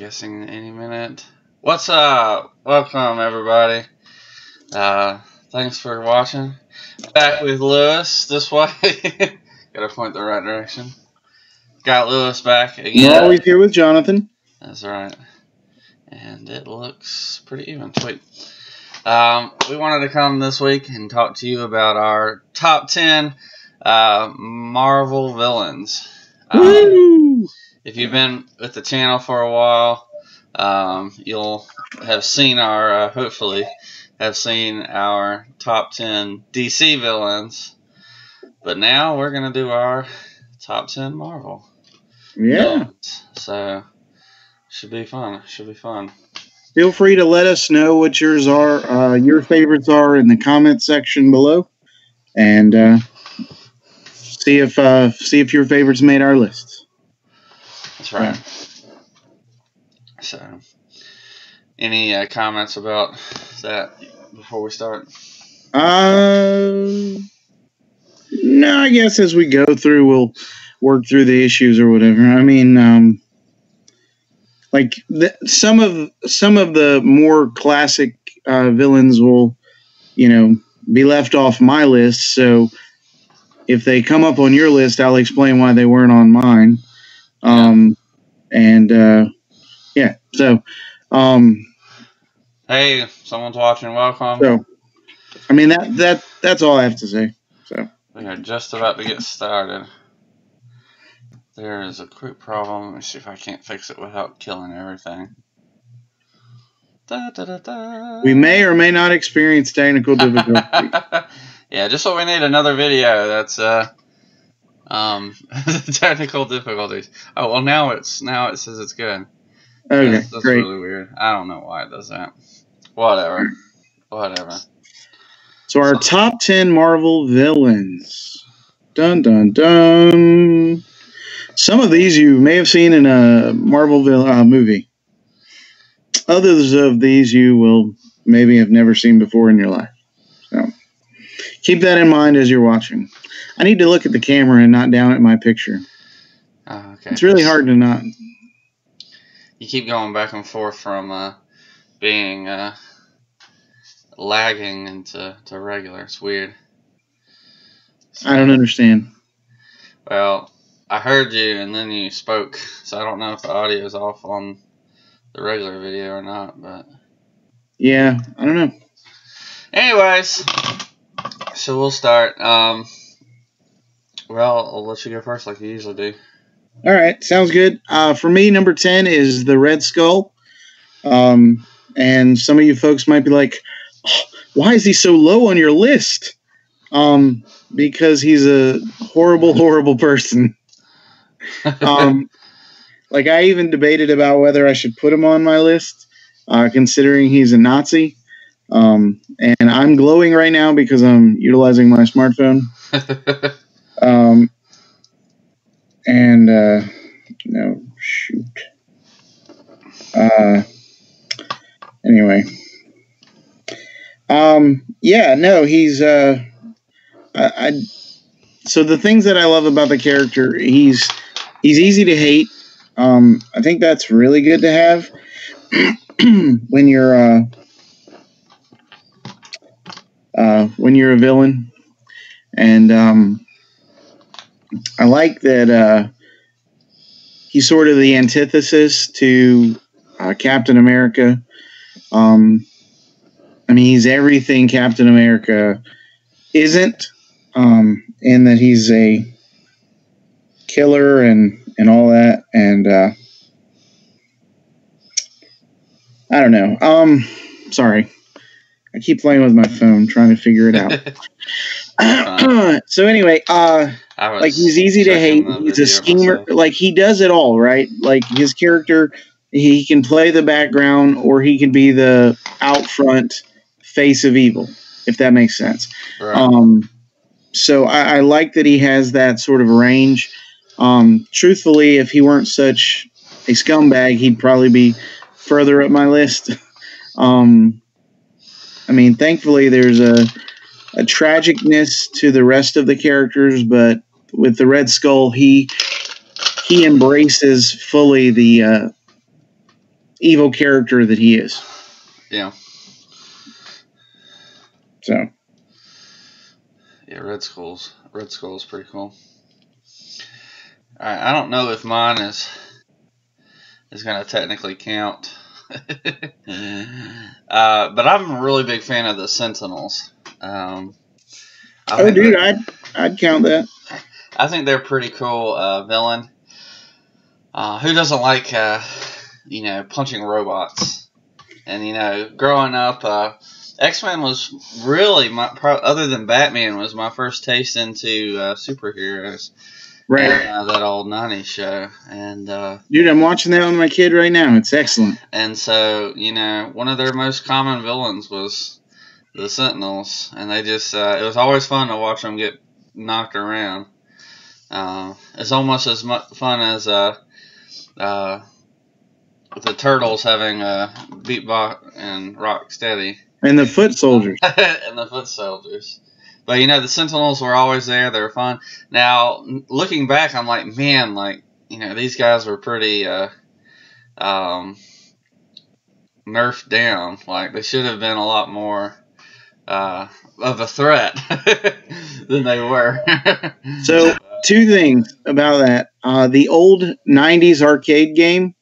guessing any minute. What's up? Welcome, everybody. Thanks for watching. Back with Lewis this way. Gotta point the right direction. Got Lewis back again. We're always here with Jonathan. That's right. And it looks pretty even. Sweet. We wanted to come this week and talk to you about our top 10 Marvel villains. If you've been with the channel for a while, you'll have seen our, hopefully, have seen our top 10 DC villains. But now we're going to do our top 10 Marvel villains. So, should be fun. Should be fun. Feel free to let us know what yours are, your favorites are in the comment section below, and see if your favorites made our list. That's right. So, any comments about that before we start? No, I guess as we go through, we'll work through the issues or whatever. I mean, like some of the more classic villains will, be left off my list. So if they come up on your list, I'll explain why they weren't on mine. Hey, someone's watching. Welcome. So, I mean that's all I have to say. So we are just about to get started. There is a quick problem. Let me see if I can't fix it without killing everything. We may or may not experience technical difficulties. Yeah, just so we need another video. That's technical difficulties. Oh well, now it says it's good. Okay, that's great. Really weird. I don't know why it does that. Whatever. So our top 10 Marvel villains. Dun dun dun. Some of these you may have seen in a Marvel movie. Others of these you will maybe have never seen before in your life. So keep that in mind as you're watching. I need to look at the camera and not down at my picture. Oh, okay. It's really hard to not. You keep going back and forth from being lagging into regular. It's weird. So, I don't understand. Well, I heard you and then you spoke, so I don't know if the audio is off on the regular video or not, but yeah, I don't know. Anyways, so we'll start. Well, I'll let you go first like you usually do. All right, sounds good. For me, number 10 is the Red Skull. And some of you folks might be like, oh, why is he so low on your list? Because he's a horrible, horrible person. Like I even debated about whether I should put him on my list, considering he's a Nazi. And I'm glowing right now because I'm utilizing my smartphone. No, shoot. Anyway. Yeah, no, he's, so the things that I love about the character, he's easy to hate. I think that's really good to have when you're a villain. And, I like that he's sort of the antithesis to Captain America. I mean, he's everything Captain America isn't, in that he's a killer and all that. And I don't know. Sorry. I keep playing with my phone trying to figure it out. So anyway, like he's easy to hate. He's a schemer. Myself. Like he does it all, right? Like his character, he can play the background or he can be the out front face of evil, if that makes sense. Right. So I like that he has that sort of range. Truthfully, if he weren't such a scumbag, he'd probably be further up my list. I mean, thankfully, there's a tragicness to the rest of the characters, but with the Red Skull, he embraces fully the evil character that he is. Yeah. So. Yeah, Red Skull's pretty cool. All right, I don't know if mine is going to technically count. But I'm a really big fan of the Sentinels. I'd count that. I think they're pretty cool villain. Who doesn't like punching robots? And growing up, X-Men was really other than Batman, was my first taste into superheroes. Right. That old 90s show. And dude, I'm watching that with my kid right now. It's excellent. And so, one of their most common villains was the Sentinels. And they just, it was always fun to watch them get knocked around. It's almost as much fun as the Turtles having Beatbot and Rocksteady. And the Foot Soldiers. And the Foot Soldiers. But, the Sentinels were always there. They were fun. Now, looking back, I'm like, man, these guys were pretty nerfed down. Like, they should have been a lot more of a threat than they were. So, two things about that. The old 90s arcade game,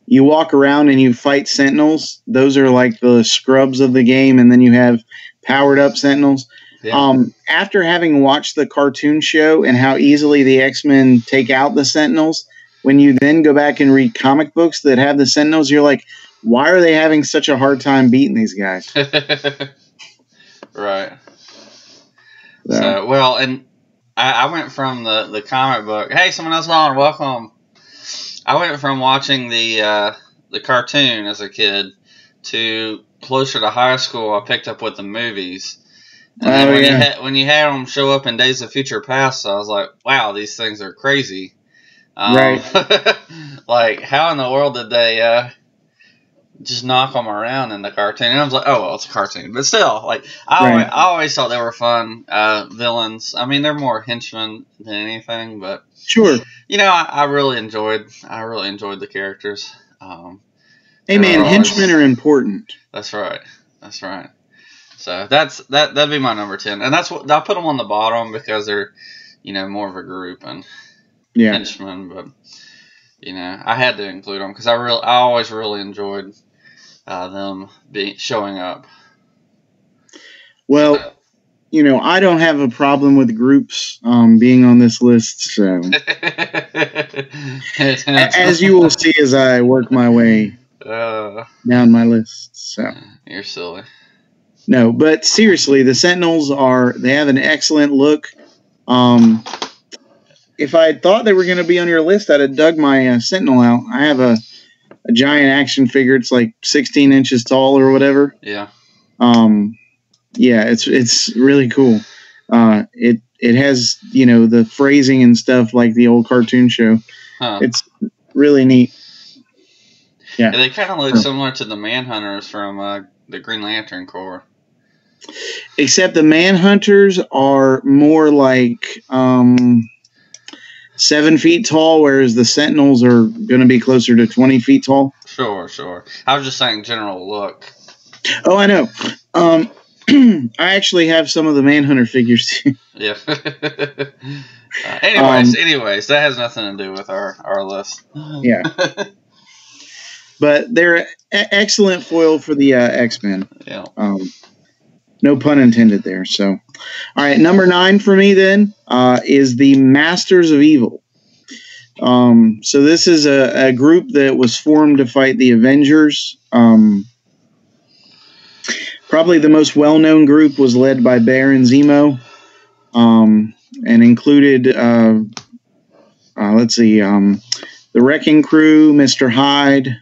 you walk around and you fight Sentinels. Those are like the scrubs of the game, and then you have powered up Sentinels. Yeah. After having watched the cartoon show and how easily the X-Men take out the Sentinels, when you then go back and read comic books that have the Sentinels, you're like, why are they having such a hard time beating these guys? Right. So, well, and I went from the comic book. Hey, someone else on, welcome. I went from watching the cartoon as a kid to closer to high school. I picked up with the movies. And then when you had them show up in Days of Future Past, I was like, wow, these things are crazy. Right. Like, how in the world did they just knock them around in the cartoon? And I was like, oh, well, it's a cartoon. But still, like, I always thought they were fun villains. I mean, they're more henchmen than anything, but sure. I really enjoyed the characters. Hey man, henchmen are important. That's right. So that'd be my number 10, and that's what I put them on the bottom because they're more of a group and henchmen. But I had to include them because I always really enjoyed them showing up. Well, I don't have a problem with groups being on this list. So as you will see as I work my way down my list. So you're silly. No, but seriously, the Sentinels they have an excellent look. If I had thought they were going to be on your list, I'd have dug my Sentinel out. I have a giant action figure. It's like 16 inches tall or whatever. Yeah. Yeah, it's really cool. It has, the phrasing and stuff like the old cartoon show. Huh. It's really neat. Yeah, they kind of look similar to the Manhunters from the Green Lantern Corps. Except the Manhunters are more like 7 feet tall, whereas the Sentinels are going to be closer to 20 feet tall. Sure. I was just saying general look. Oh, I know. I actually have some of the Manhunter figures too. Yeah. Anyways, that has nothing to do with our list. Yeah. But they're excellent foil for the X-Men. Yeah. No pun intended there. So, all right, number 9 for me then is the Masters of Evil. So this is a group that was formed to fight the Avengers. Probably the most well-known group was led by Baron Zemo, and included, the Wrecking Crew, Mr. Hyde.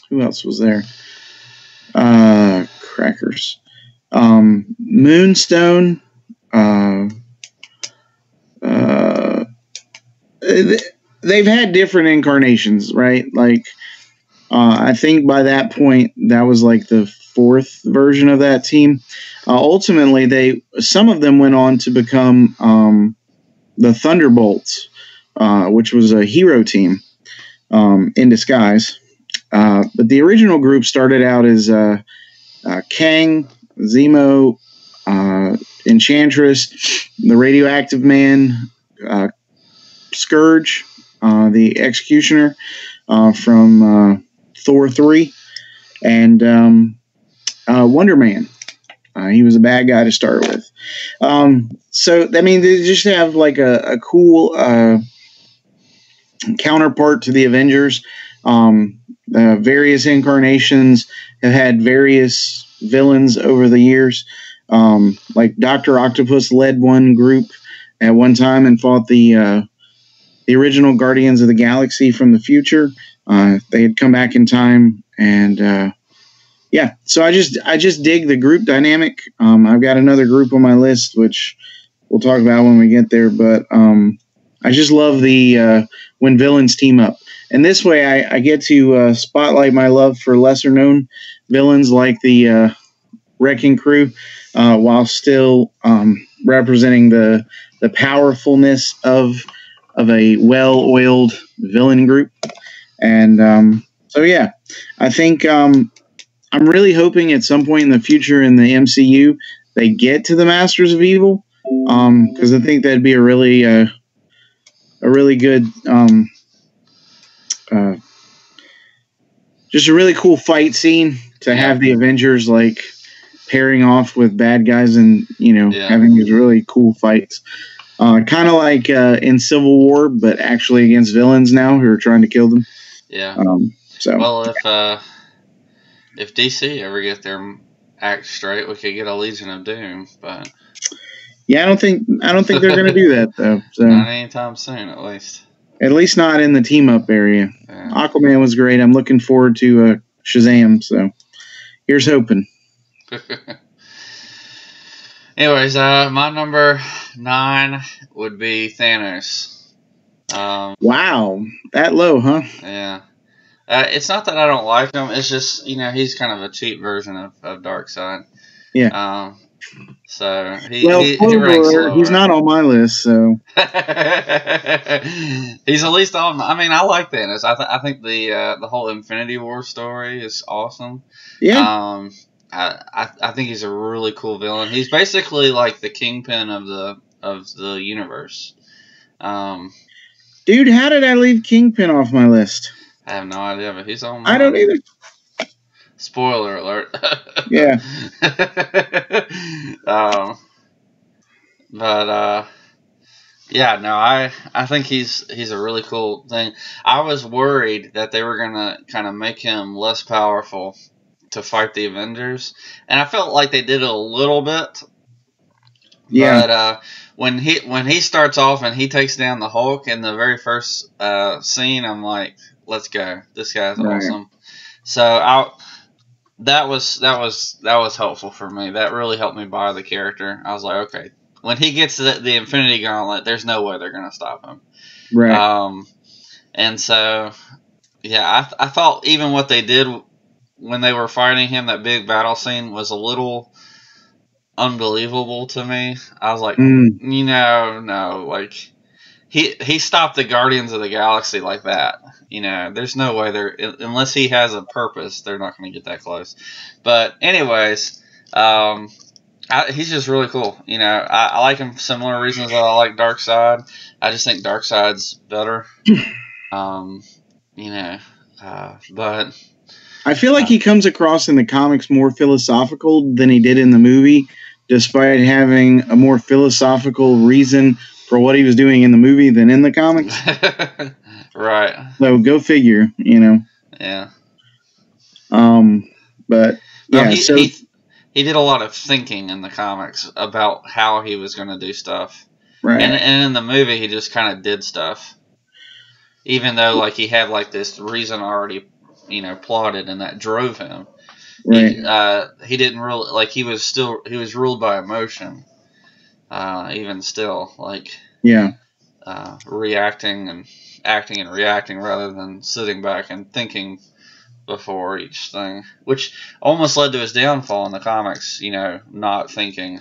Who else was there? Crackers. Moonstone. They've had different incarnations, right? Like, I think by that point, that was like the 4th version of that team. Ultimately, some of them went on to become the Thunderbolts, which was a hero team. in disguise. But the original group started out as Kang, Zemo, Enchantress, the Radioactive Man, Scourge, the Executioner from Thor 3, and Wonder Man. He was a bad guy to start with. So, I mean, they just have like a cool counterpart to the Avengers. Various incarnations have had various villains over the years. Like Dr. Octopus led one group at one time and fought the original Guardians of the Galaxy from the future. They had come back in time, and yeah, so I just dig the group dynamic. I've got another group on my list, which we'll talk about when we get there, but I just love the when villains team up. And this way I get to spotlight my love for lesser-known villains like the Wrecking Crew, while still representing the powerfulness of a well-oiled villain group. And so, yeah, I think I'm really hoping at some point in the future in the MCU they get to the Masters of Evil, because I think that'd be a really good, just a really cool fight scene to have the Avengers like pairing off with bad guys and having these really cool fights, kind of like in Civil War, but actually against villains now who are trying to kill them. Yeah. If DC ever get their act straight, we could get a Legion of Doom, but yeah, I don't think they're going to do that though. So not anytime soon, at least. At least not in the team up area. Yeah. Aquaman was great. I'm looking forward to Shazam. So here's hoping. Anyways, my number 9 would be Thanos. Wow, that low, huh? Yeah. It's not that I don't like him. It's just, he's kind of a cheap version of Darkseid. Yeah. So he ranks lower. He's not on my list, so he's at least on. I mean, I like Thanos. I think the whole Infinity War story is awesome. Yeah. I think he's a really cool villain. He's basically like the kingpin of the universe. Dude, how did I leave Kingpin off my list? I have no idea, but he's on mine. I don't either. Spoiler alert. Yeah. Yeah, no, I think he's a really cool thing. I was worried that they were gonna kind of make him less powerful to fight the Avengers, and I felt like they did it a little bit. Yeah. But when he starts off and he takes down the Hulk in the very first scene, I'm like, let's go. This guy's awesome. So that was helpful for me. That really helped me buy the character. I was like, okay, when he gets the Infinity Gauntlet, there's no way they're gonna stop him. Right. And so, yeah, I thought even what they did when they were fighting him, that big battle scene, was a little unbelievable to me. I was like, no, like he stopped the Guardians of the Galaxy like that. There's no way unless he has a purpose, they're not going to get that close. But anyways, he's just really cool. I like him for similar reasons that I like Darkseid. I just think Darkseid's better. But I feel like he comes across in the comics more philosophical than he did in the movie, despite having a more philosophical reason for what he was doing in the movie than in the comics. Right. So go figure, Yeah. But yeah, he did a lot of thinking in the comics about how he was going to do stuff. Right. And in the movie, he just kind of did stuff, even though like he had like this reason already, plotted, and that drove him. Right. He didn't really like. He was ruled by emotion. Even still, like reacting and acting and reacting rather than sitting back and thinking before each thing, which almost led to his downfall in the comics. Not thinking.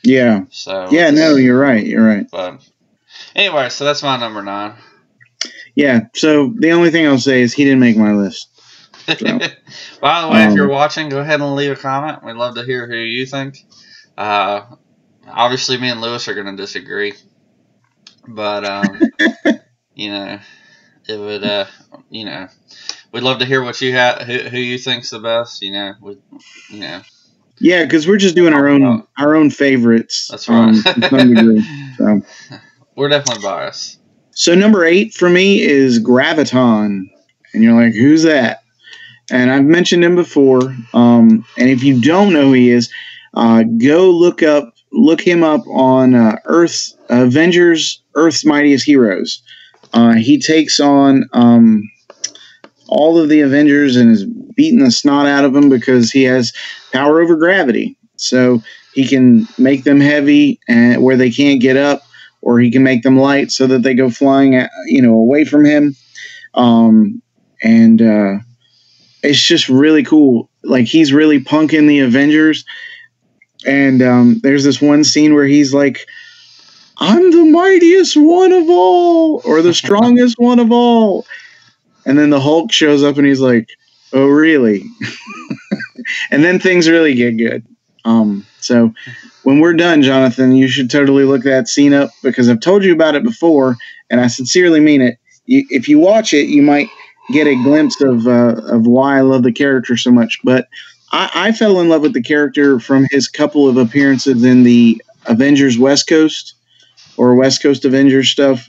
Yeah. So yeah, no, you're right. But anyway, so that's my number 9. Yeah. So the only thing I'll say is he didn't make my list. So, by the way, if you're watching, go ahead and leave a comment. We'd love to hear who you think. Obviously, me and Lewis are going to disagree, but you know, it would we'd love to hear what you have, who you think's the best. Yeah, because we're just doing our own favorites. That's right. To some degree, so we're definitely biased. So number 8 for me is Graviton, and you're like, who's that? And I've mentioned him before. And if you don't know who he is, go look him up on Avengers: Earth's Mightiest Heroes. He takes on all of the Avengers and is beating the snot out of them because he has power over gravity. So he can make them heavy and where they can't get up, or he can make them light so that they go flying, away from him. It's just really cool. Like, he's really punking the Avengers. And there's this one scene where he's like, I'm the mightiest one of all, or the strongest one of all. And then the Hulk shows up and he's like, oh, really? And then things really get good. So when we're done, Jonathan, you should totally look that scene up because I've told you about it before, and I sincerely mean it. If you watch it, you might get a glimpse of why I love the character so much. But I fell in love with the character from his couple of appearances in the Avengers West Coast or West Coast Avengers stuff.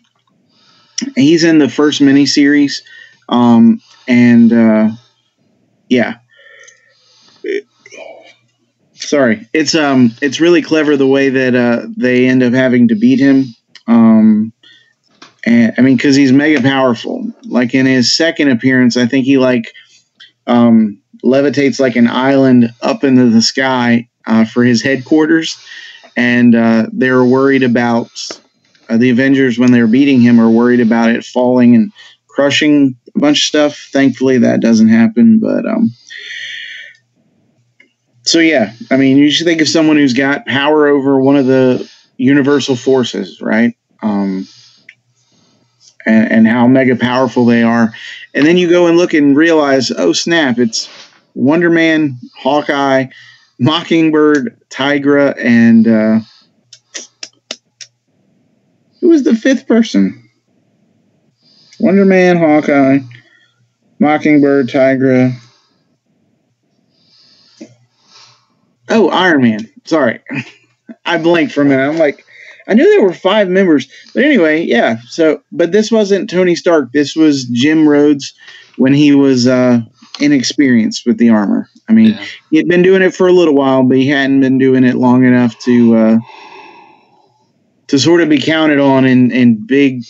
He's in the first miniseries, yeah. Sorry, it's really clever the way that they end up having to beat him. And I mean, because he's mega powerful. Like in his second appearance, I think he levitates like an island up into the sky for his headquarters, and they were worried about the Avengers when they were beating him are worried about it falling and crushing a bunch of stuff. Thankfully, that doesn't happen, but. So, yeah, I mean, you should think of someone who's got power over one of the universal forces, right? And how mega powerful they are. And then you go and look and realize, oh, snap, it's Wonder Man, Hawkeye, Mockingbird, Tigra, and who was the fifth person? Wonder Man, Hawkeye, Mockingbird, Tigra. Oh, Iron Man. Sorry. I blanked for a minute. I'm like, I knew there were 5 members. But anyway, yeah. So, but this wasn't Tony Stark. This was Jim Rhodes when he was inexperienced with the armor. I mean, he had been doing it for a little while, but he hadn't been doing it long enough to sort of be counted on in big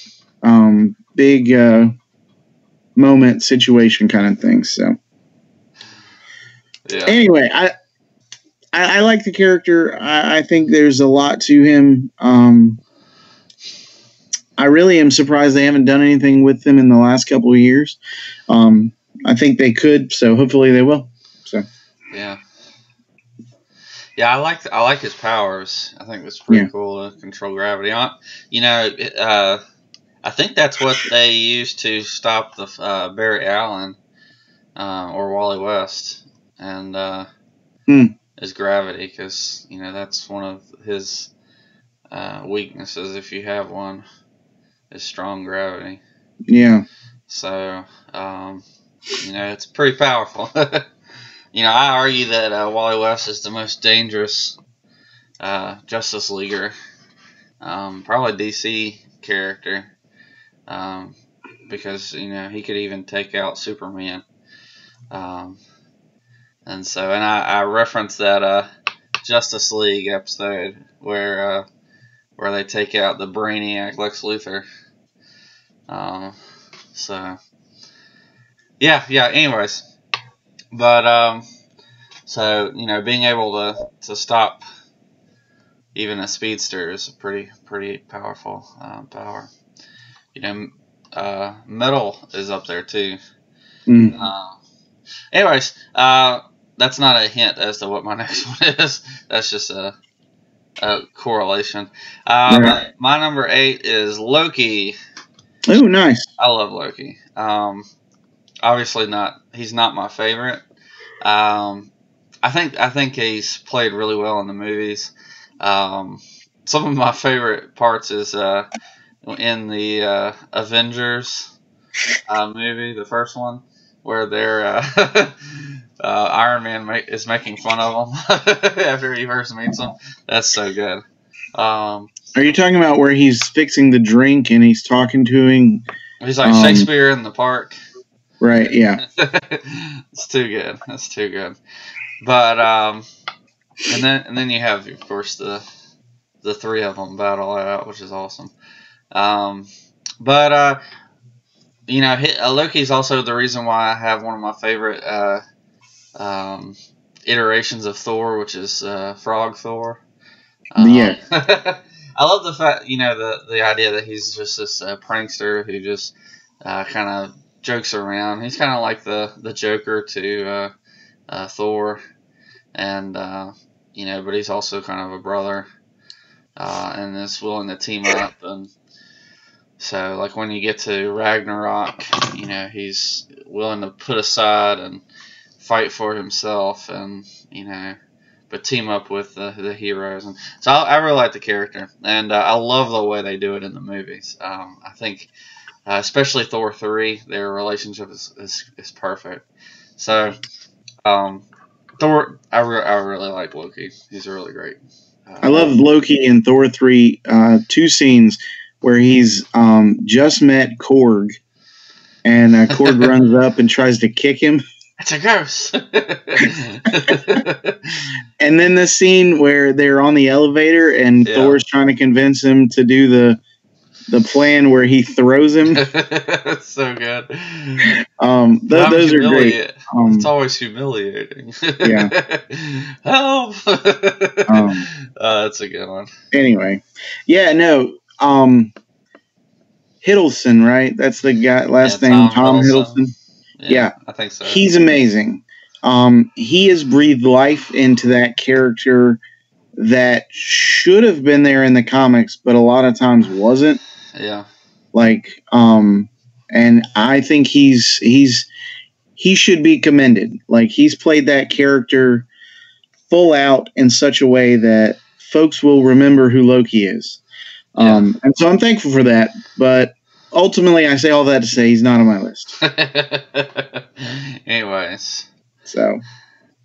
moment situation kind of things. So, anyway, I like the character. I think there's a lot to him. I really am surprised they haven't done anything with him in the last couple of years. I think they could, so hopefully they will. So yeah, I like his powers. I think it's pretty cool to control gravity. I think that's what they used to stop the Barry Allen or Wally West and. Is gravity, because that's one of his weaknesses, if you have one, is strong gravity. Yeah. So it's pretty powerful. I argue that Wally West is the most dangerous Justice Leaguer, probably DC character, because he could even take out Superman. And I referenced that Justice League episode where they take out the Brainiac Lex Luthor. Anyways, but being able to stop even a speedster is a pretty powerful power. Metal is up there too. Anyways, that's not a hint as to what my next one is. That's just a correlation. My number 8 is Loki. Oh, nice. I love Loki. Obviously not. He's not my favorite. I think he's played really well in the movies. Some of my favorite parts is in the Avengers movie, the first one, where they're Iron Man is making fun of him after he first meets him. That's so good. Are you talking about where he's fixing the drink and he's talking to him? He's like Shakespeare in the park. Right, yeah. It's too good. That's too good. But and then you have, of course, the three of them battle it out, which is awesome. But Loki's also the reason why I have one of my favorite iterations of Thor, which is Frog Thor. Yeah. I love the fact, the idea that he's just this prankster who just kind of jokes around. He's kind of like the Joker to Thor, and but he's also kind of a brother, and is willing to team up. And so, like when you get to Ragnarok, he's willing to put aside and fight for himself, and but team up with the heroes. And so I really like the character, and I love the way they do it in the movies. I think, especially Thor 3, their relationship is perfect. So, Thor, I really like Loki. He's really great. I love Loki in Thor 3, two scenes where he's just met Korg, and Korg runs up and tries to kick him. It's a ghost. And then the scene where they're on the elevator and Thor's trying to convince him to do the plan where he throws him. That's so good. Those are great. It's always humiliating. Yeah. Help! That's a good one. Anyway. Yeah, no. Hiddleston, right? That's the guy, last name, Tom Hiddleston. Yeah, I think so. He's amazing. He has breathed life into that character that should have been there in the comics, but a lot of times wasn't. Yeah. Like, and I think he should be commended. Like, he's played that character full out in such a way that folks will remember who Loki is. And so I'm thankful for that, but ultimately, I say all that to say he's not on my list. Anyways. So.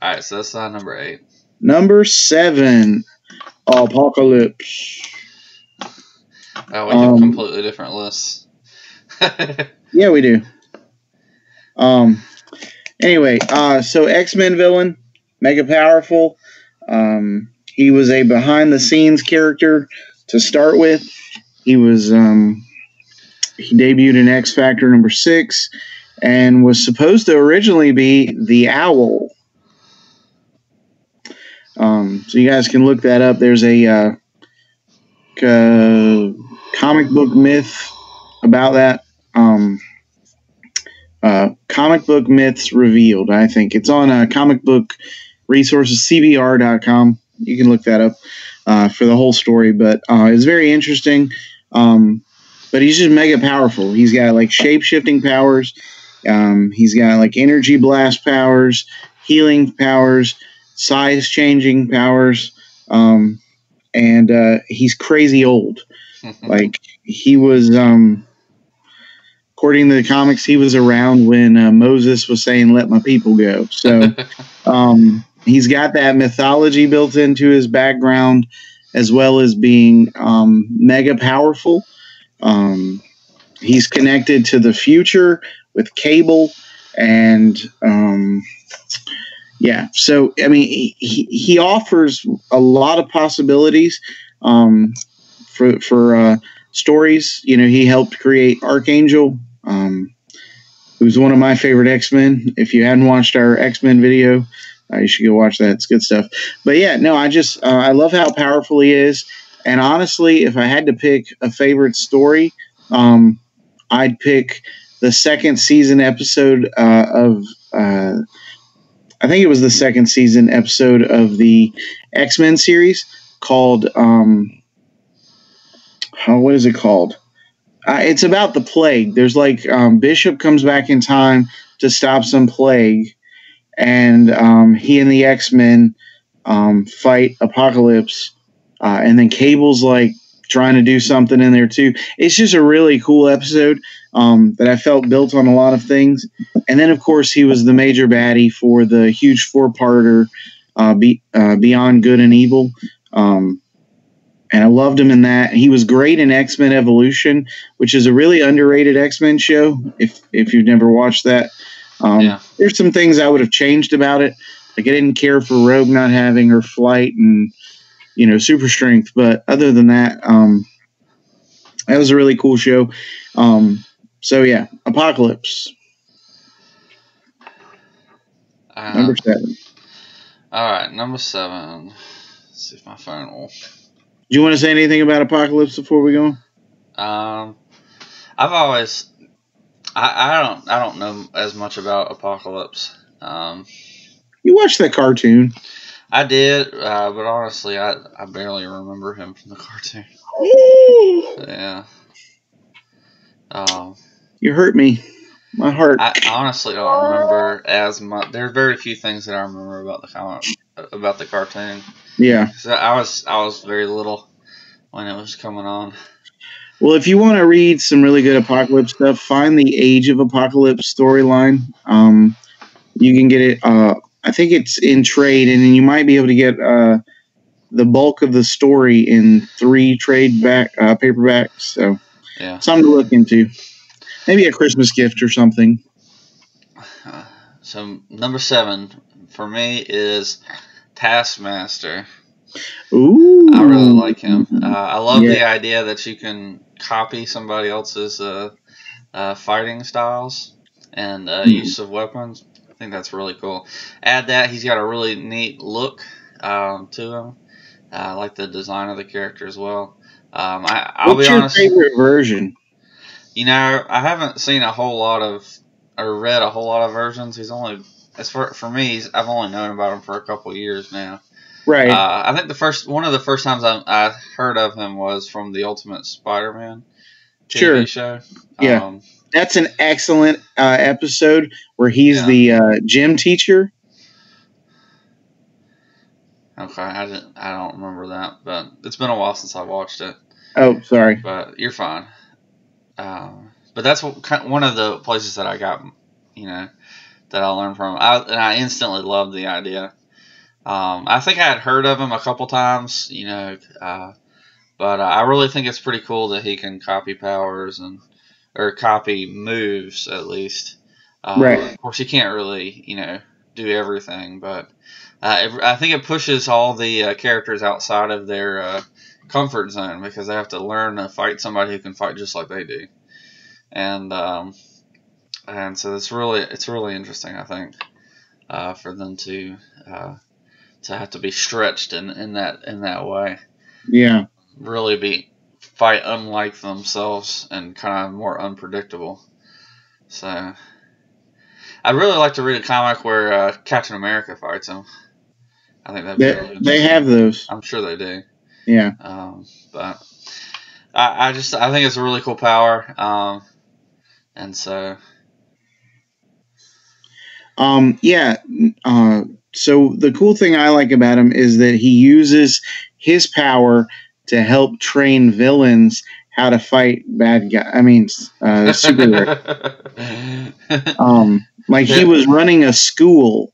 Alright, so that's number 8. Number 7, Apocalypse. Oh, we have completely different lists. Yeah, we do. Anyway, so X-Men villain, mega powerful. He was a behind-the-scenes character to start with. He was... He debuted in X Factor number 6 and was supposed to originally be the Owl. So you guys can look that up. There's a comic book myth about that. Comic book myths revealed, I think. It's on comic book resources, cbr.com. You can look that up for the whole story. But it's very interesting. But he's just mega powerful. He's got like shape-shifting powers. He's got like energy blast powers, healing powers, size-changing powers, and he's crazy old. Like he was, according to the comics, he was around when Moses was saying, "Let my people go." So he's got that mythology built into his background, as well as being mega powerful. He's connected to the future with Cable, and so I mean he offers a lot of possibilities for stories. He helped create Archangel, who's one of my favorite X-Men. If you hadn't watched our X-Men video, you should go watch that. It's good stuff. But yeah, no, I love how powerful he is. And honestly, if I had to pick a favorite story, I'd pick the second season episode of I think it was the second season episode of the X-Men series called what is it called? It's about the plague. There's like Bishop comes back in time to stop some plague, and he and the X-Men fight Apocalypse, and then Cable's like trying to do something in there too. It's just a really cool episode that I felt built on a lot of things. And then, of course, he was the major baddie for the huge 4-parter Beyond Good and Evil. And I loved him in that. He was great in X-Men Evolution, which is a really underrated X-Men show, if you've never watched that. There's some things I would have changed about it. Like I didn't care for Rogue not having her flight and, super strength. But other than that, that was a really cool show. So, yeah, Apocalypse. Number 7. All right, number 7. Let's see if my phone will... Do you want to say anything about Apocalypse before we go? I've always... I don't know as much about Apocalypse. You watched that cartoon. I did, but honestly, I barely remember him from the cartoon. Yeah. You hurt me. My heart. I honestly don't remember as much. There are very few things that I remember about the comic, about the cartoon. Yeah. So I was very little when it was coming on. Well, if you want to read some really good Apocalypse stuff, find the Age of Apocalypse storyline. You can get it. I think it's in trade, and then you might be able to get the bulk of the story in 3 trade paperbacks. So, yeah, something to look into. Maybe a Christmas gift or something. So number 7 for me is Taskmaster. Ooh, I really like him. I love the idea that you can copy somebody else's fighting styles and use of weapons. I think that's really cool. Add that he's got a really neat look to him. I like the design of the character as well. I'll be honest. What's your favorite version? I haven't seen a whole lot of, or read a whole lot of versions. He's only, as for me, I've only known about him for a couple of years now. Right. I think one of the first times I heard of him was from the Ultimate Spider-Man TV show. Yeah. That's an excellent episode where he's the gym teacher. Okay, I don't remember that, but it's been a while since I watched it. Oh, sorry. But you're fine. But that's one of the places that I got, that I learned from. And I instantly loved the idea. I think I had heard of him a couple times, but I really think it's pretty cool that he can copy powers or copy moves at least. Right. Of course, he can't really, do everything, but I think it pushes all the characters outside of their comfort zone because they have to learn to fight somebody who can fight just like they do, and so it's really interesting, I think, for them to have to be stretched in that way. Yeah, really fight unlike themselves and kind of more unpredictable. So I'd really like to read a comic where Captain America fights him. I think that'd be really interesting. They have those. I'm sure they do. Yeah. But I think it's a really cool power. And so. So the cool thing I like about him is that he uses his power to help train villains how to fight bad guys. I mean, superheroes. Like he was running a school.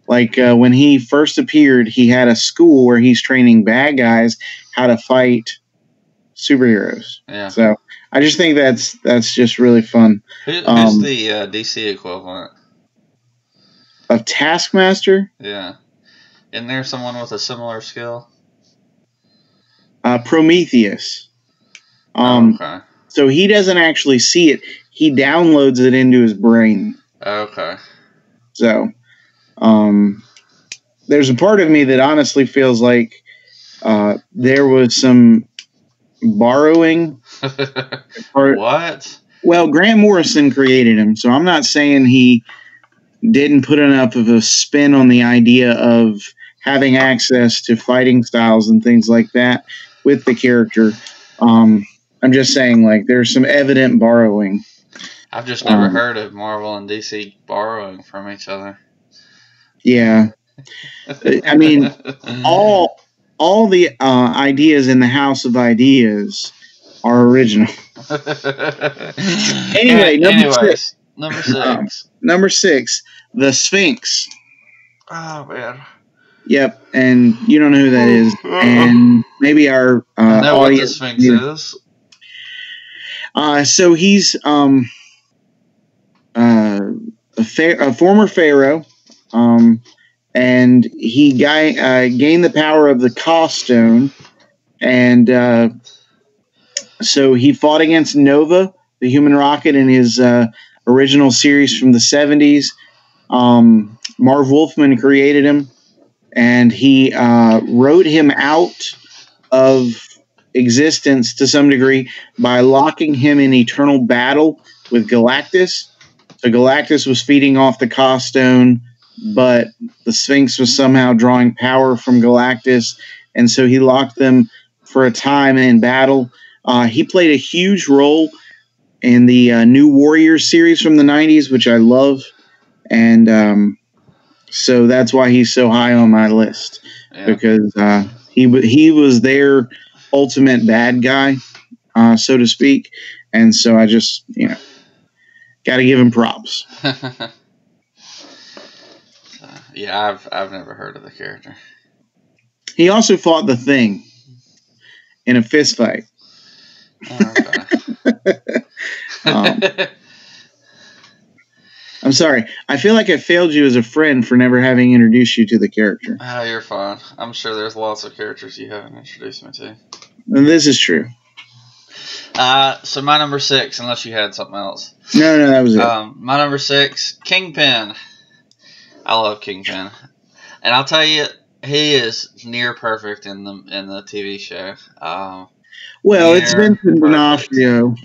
Like when he first appeared, he had a school where he's training bad guys how to fight superheroes. Yeah. So I just think that's just really fun. Who's the DC equivalent of Taskmaster? Yeah. Isn't there someone with a similar skill? Prometheus. Okay. So he doesn't actually see it. He downloads it into his brain. Okay. So, there's a part of me that honestly feels like there was some borrowing. What? Well, Grant Morrison created him, so I'm not saying he didn't put enough of a spin on the idea of having access to fighting styles and things like that with the character. I'm just saying, like, there's some evident borrowing. I've just never heard of Marvel and DC borrowing from each other. Yeah. I mean, all the ideas in the House of Ideas are original. Anyway, number 6. Number 6, the Sphinx. Oh, man. Yep, and you don't know who that is. And maybe our I know audience what the Sphinx is. So he's a former pharaoh, and he gained the power of the Ka Stone, and so he fought against Nova, the human rocket, in his original series from the 70s. Marv Wolfman created him, and he wrote him out of existence to some degree by locking him in eternal battle with Galactus. So Galactus was feeding off the Ka Stone, but the Sphinx was somehow drawing power from Galactus, and so he locked them for a time in battle. He played a huge role in the New Warriors series from the 90s, which I love, and so that's why he's so high on my list, because he was their ultimate bad guy, so to speak, and so I just, got to give him props. Yeah, I've never heard of the character. He also fought the Thing in a fist fight. Okay. I'm sorry. I feel like I failed you as a friend for never having introduced you to the character. Oh, you're fine. I'm sure there's lots of characters you haven't introduced me to. And this is true. So my number 6, unless you had something else. No, that was it. My number 6, Kingpin. I love Kingpin, and I'll tell you, he is near perfect in the TV show. Well, it's Vincent D'Onofrio.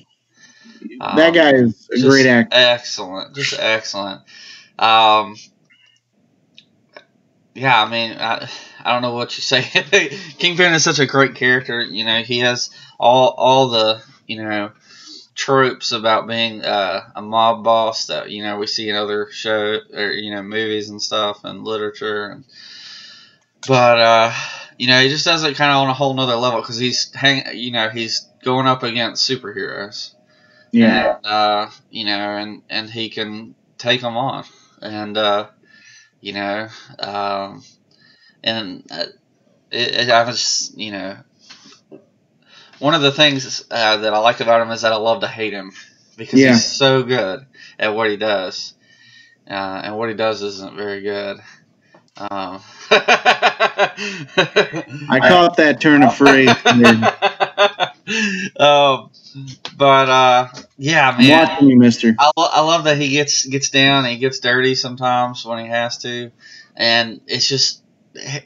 That guy is a great actor. Excellent, just excellent. Yeah, I mean, I don't know what you say. Kingpin is such a great character. He has all the tropes about being a mob boss that we see in other shows or movies and stuff and literature, but he just does it kind of on a whole nother level because he's going up against superheroes. Yeah. And he can take them on, and I was one of the things that I like about him is that I love to hate him because he's so good at what he does, and what he does isn't very good. I caught that turn of phrase. Yeah, man. I'm watching you, mister. I love that he gets down and he gets dirty sometimes when he has to, and it's just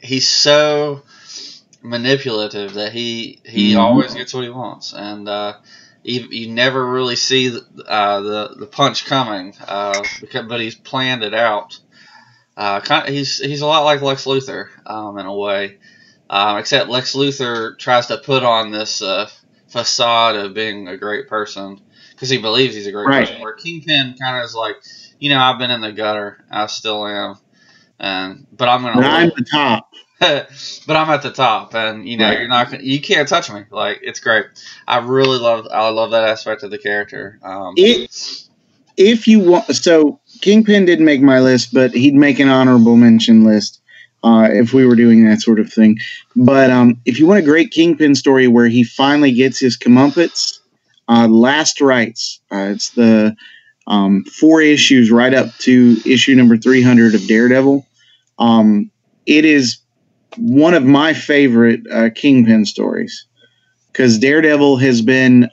he's so manipulative that he always gets what he wants, and you never really see the punch coming, but he's planned it out. He's a lot like Lex Luthor in a way, except Lex Luthor tries to put on this facade of being a great person because he believes he's a great person. Where Kingpin kind of is like, I've been in the gutter, I still am, but I'm the top. But I'm at the top, and you can't touch me. Like, it's great. I love that aspect of the character. If you want, so Kingpin didn't make my list, but he'd make an honorable mention list if we were doing that sort of thing. But if you want a great Kingpin story where he finally gets his comeuppance, Last Rites. It's the 4 issues right up to issue number 300 of Daredevil. It is one of my favorite Kingpin stories because Daredevil has been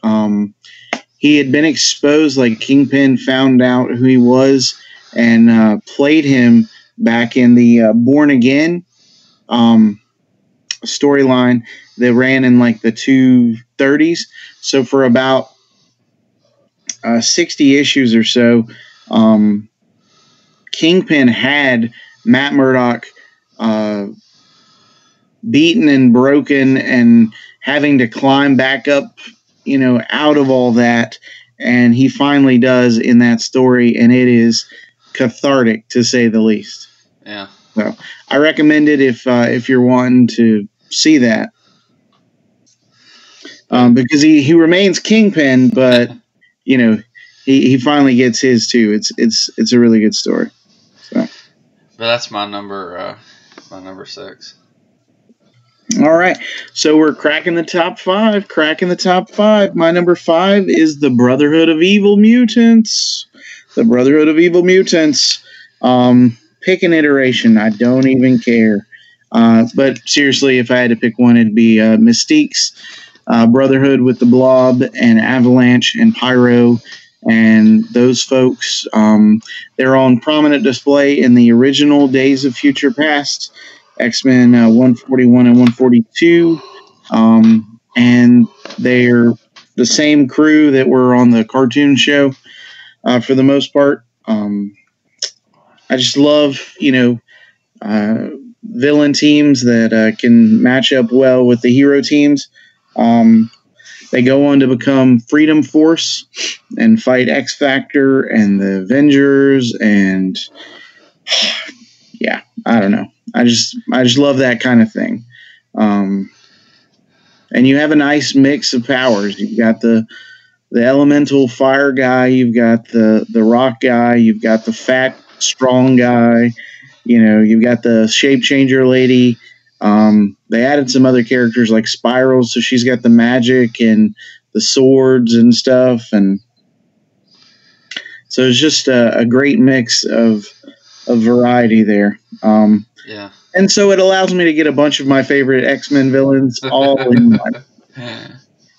he had been exposed, like Kingpin found out who he was and played him back in the Born Again storyline that ran in like the 230s. So for about 60 issues or so, Kingpin had Matt Murdock beaten and broken and having to climb back up out of all that, and he finally does in that story, and it is cathartic to say the least. Yeah. So I recommend it if you're wanting to see that, because he remains Kingpin, but he finally gets his too. It's a really good story. So. But that's my number 6. All right, so we're cracking the top 5. My number 5 is the Brotherhood of Evil Mutants. Pick an iteration. I don't even care. But seriously, if I had to pick one, it'd be Mystique's Brotherhood with the Blob and Avalanche and Pyro and those folks. They're on prominent display in the original Days of Future Past, X-Men 141 and 142. And they're the same crew that were on the cartoon show for the most part. I just love, villain teams that can match up well with the hero teams. They go on to become Freedom Force and fight X-Factor and the Avengers, and yeah, I don't know. I just love that kind of thing. And you have a nice mix of powers. You've got the elemental fire guy, you've got the rock guy, you've got the fat strong guy, you've got the shape changer lady. They added some other characters like Spiral, so she's got the magic and the swords and stuff, and so it's just a great mix of variety there. Yeah. And so it allows me to get a bunch of my favorite X-Men villains all in one.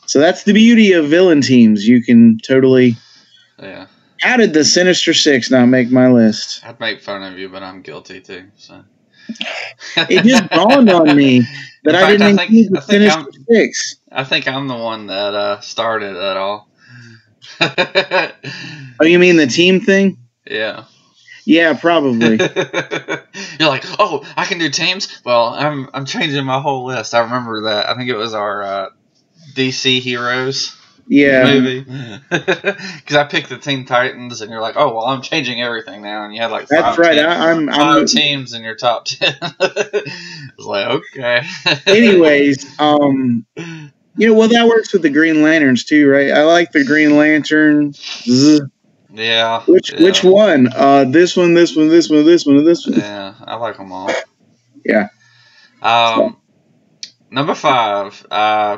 So that's the beauty of villain teams. You can totally... Yeah. How did the Sinister Six not make my list? I'd make fun of you, but I'm guilty too. So it just dawned on me that I didn't include the Sinister Six. I think I'm the one that started it all. Oh, you mean the team thing? Yeah. Yeah, probably. You're like, oh, I can do teams? Well, I'm changing my whole list. I remember that. I think it was our DC Heroes movie. Because I picked the Teen Titans, and you're like, oh, well, I'm changing everything now. And you had like five teams in your top 10. I was like, okay. Anyways, well, that works with the Green Lanterns too, right? I like the Green Lantern. Yeah. Which one? This one, this one, this one, this one, and this one. Yeah, I like them all. Yeah. Number 5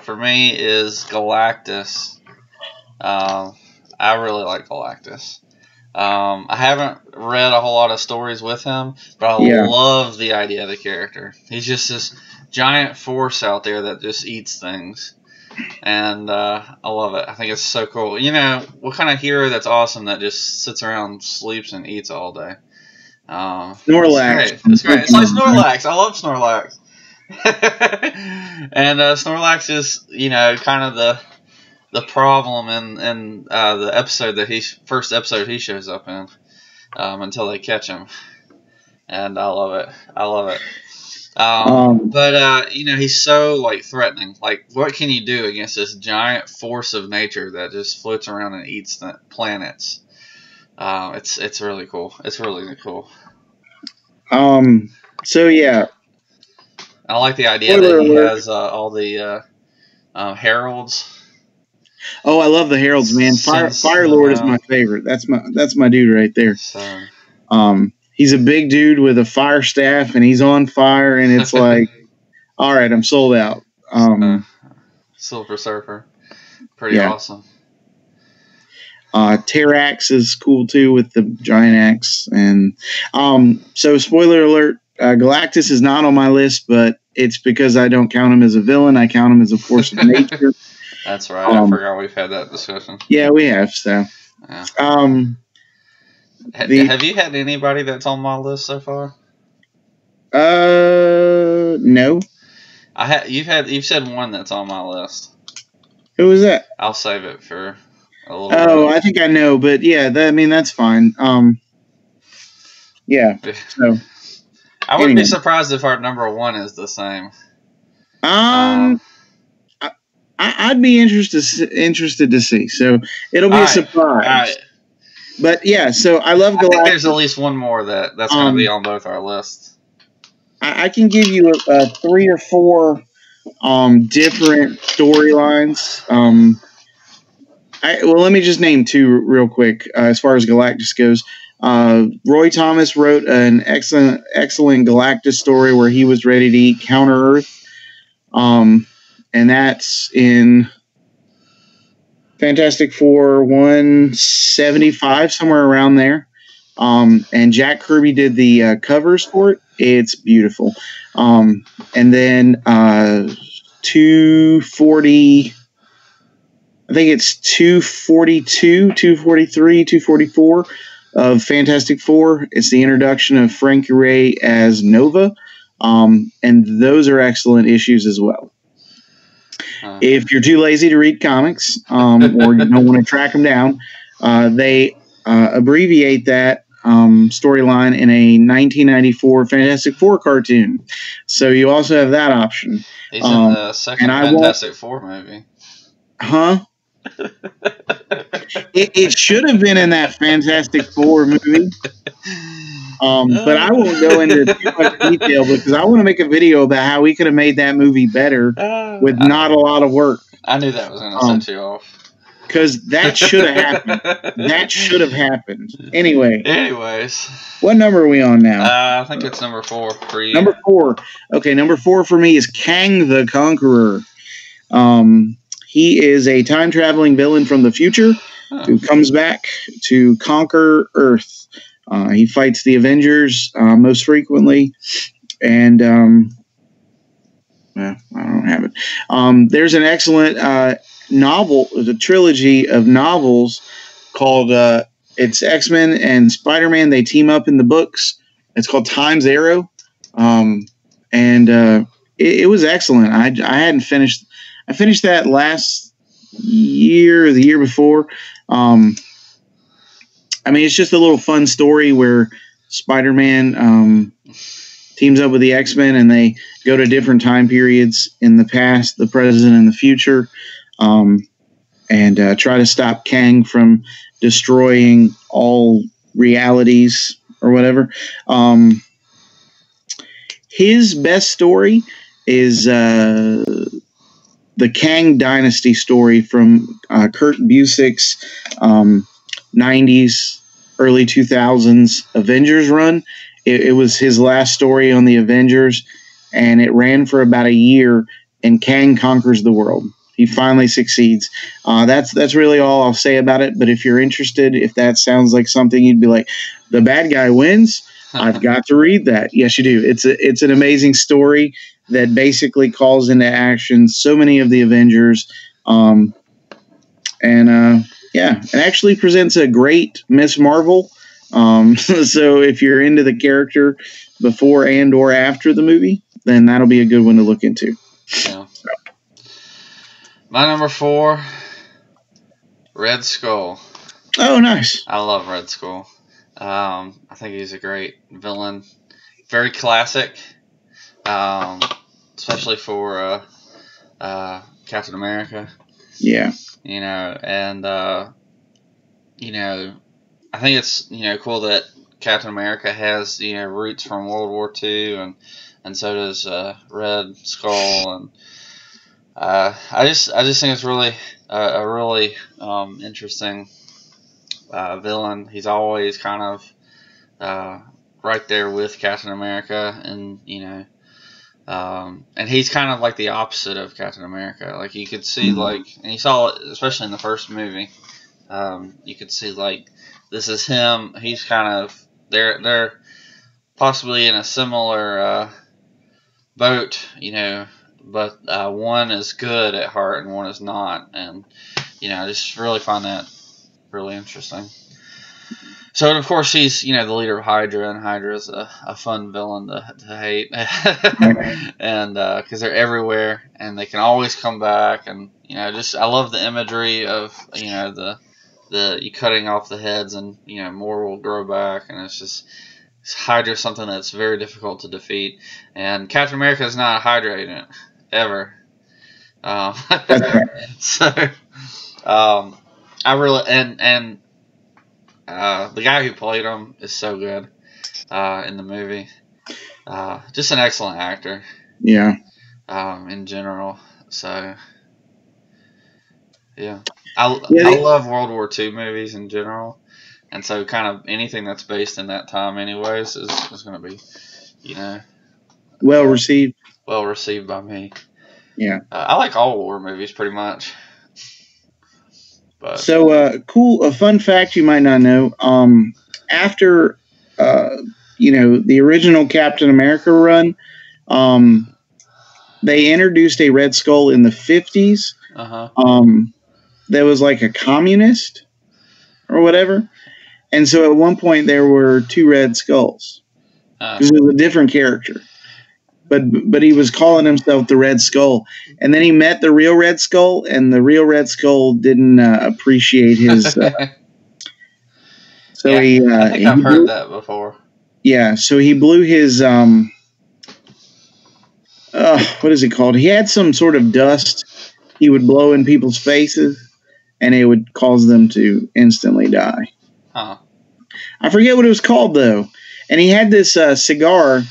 for me is Galactus. I really like Galactus. I haven't read a whole lot of stories with him, but I love the idea of the character. He's just this giant force out there that just eats things. And I love it. I think it's so cool. What kind of hero that's awesome that just sits around, sleeps, and eats all day? Snorlax. It's great. It's like Snorlax. I love Snorlax. And Snorlax is, kind of the problem in the first episode he shows up in, until they catch him. And I love it. But he's so threatening. Like, what can you do against this giant force of nature that just floats around and eats the planets? It's really cool. It's really cool. So yeah, I like the idea that he has all the heralds. Oh, I love the heralds, man. Fire Lord is my favorite. That's my dude right there. So. He's a big dude with a fire staff, and he's on fire, and it's like, all right, I'm sold out. Silver Surfer. Pretty awesome. Terrax is cool, too, with the giant axe. And so, spoiler alert, Galactus is not on my list, but it's because I don't count him as a villain. I count him as a force of nature. That's right. I forgot we've had that discussion. Yeah, we have, so. Yeah. Have you had anybody that's on my list so far? No. You've said one that's on my list. Who was that? I'll save it for a little bit. Oh, I think I know, but yeah, that's fine. Yeah. So I wouldn't be surprised if our number 1 is the same. I'd be interested to see. So it'll be a surprise. All right. But yeah, so I love Galactus. I think there's at least one more that's going to be on both our lists. I can give you 3 or 4 different storylines. Well, let me just name 2 real quick as far as Galactus goes. Roy Thomas wrote an excellent Galactus story where he was ready to eat Counter Earth. And that's in Fantastic Four 175, somewhere around there. And Jack Kirby did the covers for it. It's beautiful. And then 240, I think it's 242, 243, 244 of Fantastic Four. It's the introduction of Frankie Ray as Nova. And those are excellent issues as well. If you're too lazy to read comics or you don't want to track them down, they abbreviate that storyline in a 1994 Fantastic Four cartoon. So you also have that option. He's in the second Fantastic Four movie. Huh? It should have been in that Fantastic Four movie. But I won't go into too much detail because I want to make a video about how we could have made that movie better with not a lot of work. I knew that was going to set you off. Because that should have happened. That should have happened. Anyways. What number are we on now? I think it's number 4 for you. Number 4. Okay, number 4 for me is Kang the Conqueror. He is a time-traveling villain from the future who comes back to conquer Earth. He fights the Avengers most frequently. And, I don't have it. There's an excellent novel, the trilogy of novels called it's X-Men and Spider-Man. They team up in the books. It's called Time's Arrow. It was excellent. I hadn't finished. I finished that last year or the year before. It's just a little fun story where Spider-Man teams up with the X-Men and they go to different time periods in the past, the present, and the future, and try to stop Kang from destroying all realities or whatever. His best story is the Kang Dynasty story from Kurt Busiek's 90s, early 2000s Avengers run. It was his last story on the Avengers, and it ran for about a year, and Kang conquers the world. He finally succeeds. That's really all I'll say about it, but if you're interested, if that sounds like something you'd be like, the bad guy wins, I've got to read that. Yes, you do. It's an amazing story that basically calls into action so many of the Avengers, it actually presents a great Miss Marvel. So if you're into the character before and or after the movie, then that'll be a good one to look into. Yeah. My number 4, Red Skull. Oh, nice. I love Red Skull. I think he's a great villain. Very classic, especially for Captain America. Yeah. I think it's cool that Captain America has roots from World War II, and so does Red Skull, and I just think it's really a really interesting villain. He's always kind of right there with Captain America, and and he's kind of like the opposite of Captain America. Like you could see, and you saw it especially in the first movie. You could see this is him. He's kind of they're possibly in a similar boat, but one is good at heart and one is not, and I just really find that really interesting. So, and of course, he's the leader of Hydra, and Hydra is a fun villain to hate, and because they're everywhere and they can always come back, and I love the imagery of the you cutting off the heads and more will grow back, and it's just Hydra is something that's very difficult to defeat, and Captain America is not a Hydra agent ever. That's right. So, I really and the guy who played him is so good in the movie. Just an excellent actor. Yeah. In general, so yeah, I love World War II movies in general, and so kind of anything that's based in that time, anyways, is going to be, well received. Well received by me. Yeah. I like all war movies pretty much. But so cool. A fun fact you might not know. After the original Captain America run, they introduced a Red Skull in the 50s. That was like a communist or whatever. And so at one point there were 2 Red Skulls. Because it was a different character. But he was calling himself the Red Skull. And then he met the real Red Skull, and the real Red Skull didn't appreciate his... so yeah, I think I've heard that before. Yeah, so he blew his... what is it called? He had some sort of dust he would blow in people's faces, and it would cause them to instantly die. Huh. I forget what it was called, though. And he had this cigar,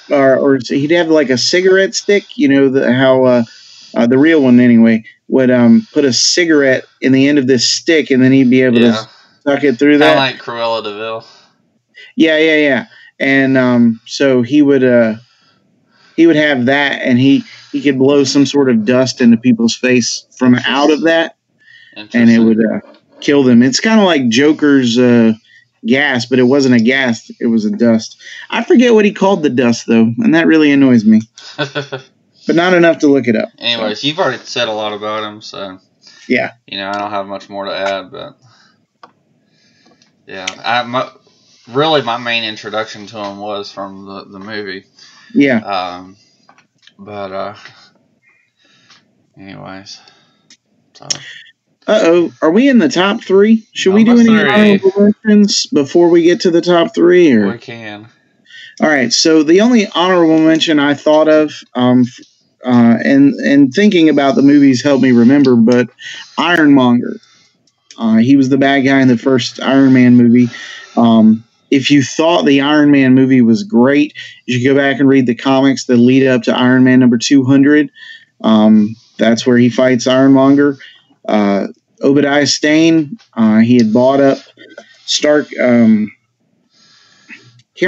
or he'd have like a cigarette stick, how the real one anyway, would put a cigarette in the end of this stick, and then he'd be able to suck it through that. Kind of like Cruella de Vil. Yeah. And so he would have that, and he could blow some sort of dust into people's face from out of that, and it would kill them. It's kind of like Joker's gas, but it wasn't a gas, it was a dust. I forget what he called the dust, though, and that really annoys me. But not enough to look it up. Anyways, you've already said a lot about him, so yeah. I don't have much more to add, but yeah, really my main introduction to him was from the movie. Yeah. But anyways, so. Are we in the top 3? Should we do any honorable mentions before we get to the top 3? Or? We can. All right. So the only honorable mention I thought of, and thinking about the movies helped me remember, but Ironmonger. He was the bad guy in the first Iron Man movie. If you thought the Iron Man movie was great, you should go back and read the comics that lead up to Iron Man number 200. That's where he fights Ironmonger. Obadiah Stane, he had bought up Stark. Can't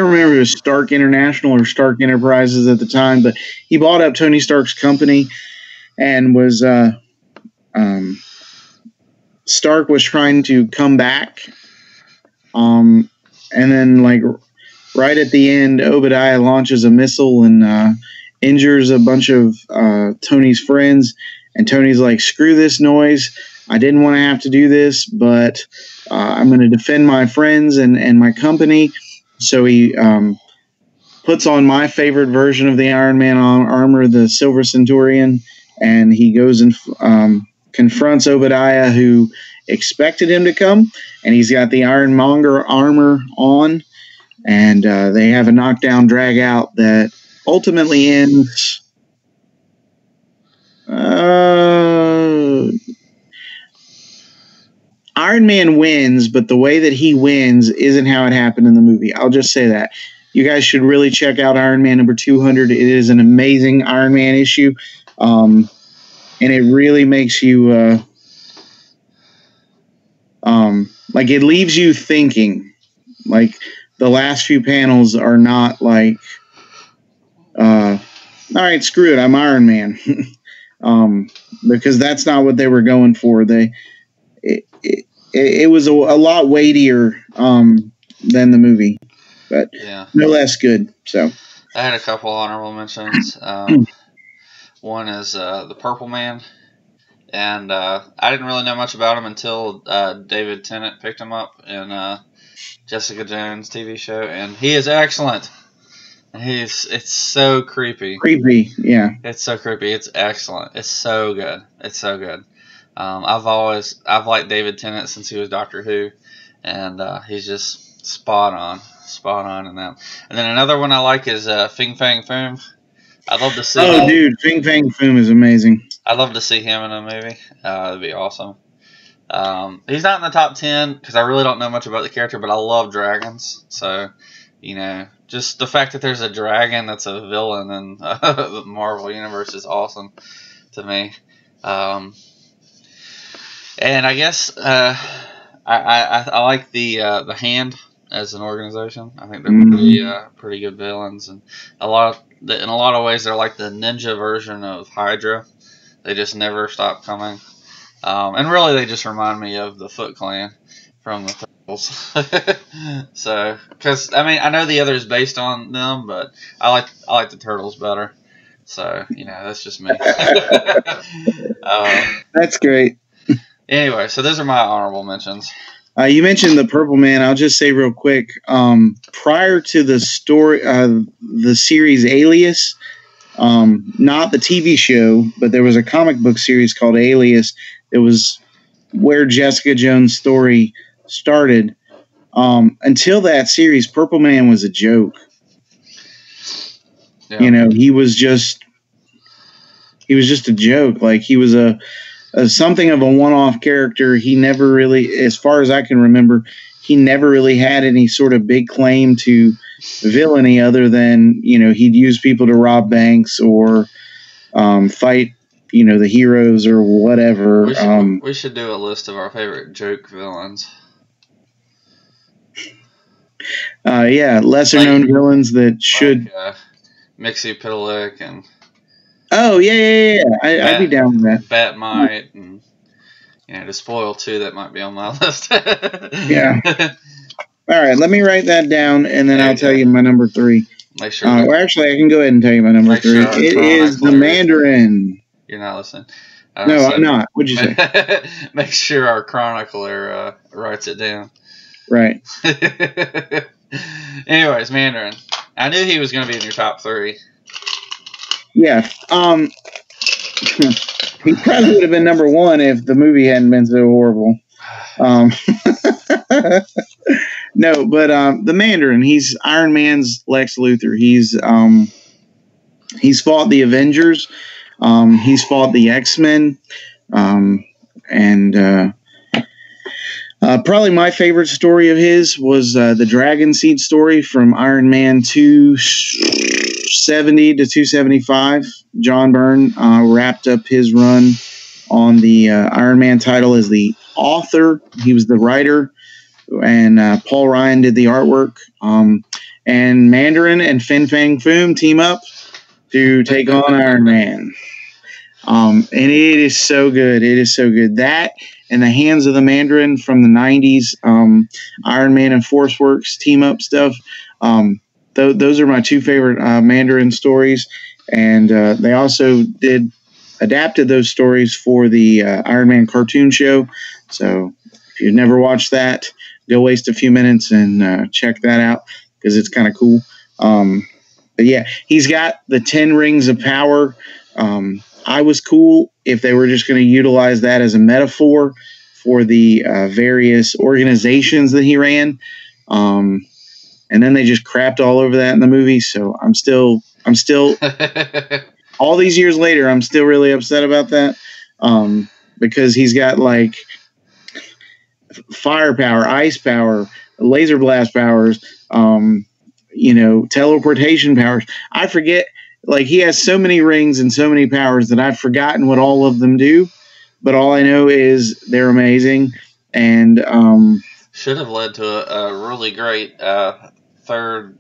remember if it was Stark International or Stark Enterprises at the time, but he bought up Tony Stark's company, and was Stark was trying to come back. And then, like, right at the end, Obadiah launches a missile and injures a bunch of Tony's friends. And Tony's like, screw this noise. I didn't want to have to do this, but I'm going to defend my friends and my company. So he puts on my favorite version of the Iron Man armor, the Silver Centurion, and he goes and confronts Obadiah, who expected him to come, and he's got the Ironmonger armor on, and they have a knockdown drag out that ultimately ends Iron Man wins, but the way that he wins isn't how it happened in the movie. I'll just say that. You guys should really check out Iron Man number 200. It is an amazing Iron Man issue, and it really makes you like, it leaves you thinking. Like, the last few panels are not like, all right, screw it, I'm Iron Man. Because that's not what they were going for. It was a lot weightier than the movie, but no less good. So I had a couple honorable mentions. One is the Purple Man, and I didn't really know much about him until David Tennant picked him up in Jessica Jones TV show, and he is excellent. It's so creepy. Creepy, yeah. It's so creepy. It's excellent. It's so good. It's so good. I've liked David Tennant since he was Doctor Who, and he's just spot on in that. And then another one I like is Fin Fang Foom. I'd love to see. Dude, Fin Fang Foom is amazing. I'd love to see him in a movie. That'd be awesome. He's not in the top 10 because I really don't know much about the character, but I love dragons. So, just the fact that there's a dragon that's a villain in the Marvel Universe is awesome to me. And I guess I like the Hand as an organization. I think they're pretty good villains, and in a lot of ways they're like the ninja version of Hydra. They just never stop coming. And really, they just remind me of the Foot Clan from the Turtles. So, because I know the other is based on them, but I like the Turtles better. So, that's just me. That's great. Anyway, so those are my honorable mentions. You mentioned the Purple Man. I'll just say real quick. Prior to the story, the series Alias. Not the TV show, but there was a comic book series called Alias. It was where Jessica Jones' story started. Until that series, Purple Man was a joke. Yeah. He was just a joke. Like, he was a something of a one-off character. He never really, as far as I can remember, he never really had any sort of big claim to villainy other than, he'd use people to rob banks or fight, the heroes or whatever. We should do a list of our favorite joke villains. Lesser known villains that should. Mxyzptlk and. Oh yeah. I'd be down with that. Batmite and to spoil two that might be on my list. Yeah. All right, let me write that down, and then I'll tell you my number 3. Make sure. Actually, I can go ahead and tell you my number 3. It is the Mandarin. You're not listening. No, I'm not. What'd you say? Make sure our chronicler writes it down. Right. Anyways, Mandarin. I knew he was going to be in your top 3. Yeah. He probably would have been number 1 if the movie hadn't been so horrible. No, but the Mandarin, he's Iron Man's Lex Luthor. He's fought the Avengers. He's fought the X-Men. And probably my favorite story of his was the Dragon Seed story from Iron Man 270 to 275. John Byrne wrapped up his run on the Iron Man title as the author. He was the writer, and Paul Ryan did the artwork. And Mandarin and Fin Fang Foom team up to take on Iron Man. And it is so good. It is so good. That and the Hands of the Mandarin from the 90s, Iron Man and Force Works team up stuff. Those are my 2 favorite Mandarin stories. And they also adapted those stories for the Iron Man cartoon show. So if you've never watched that, go waste a few minutes and check that out because it's kind of cool. But yeah, he's got the 10 rings of power. I was cool if they were just going to utilize that as a metaphor for the various organizations that he ran. And then they just crapped all over that in the movie. So I'm still all these years later, I'm still really upset about that. Because he's got like firepower, ice power, laser blast powers, teleportation powers. I forget, like, he has so many rings and so many powers that I've forgotten what all of them do, but all I know is they're amazing. And should have led to a really great third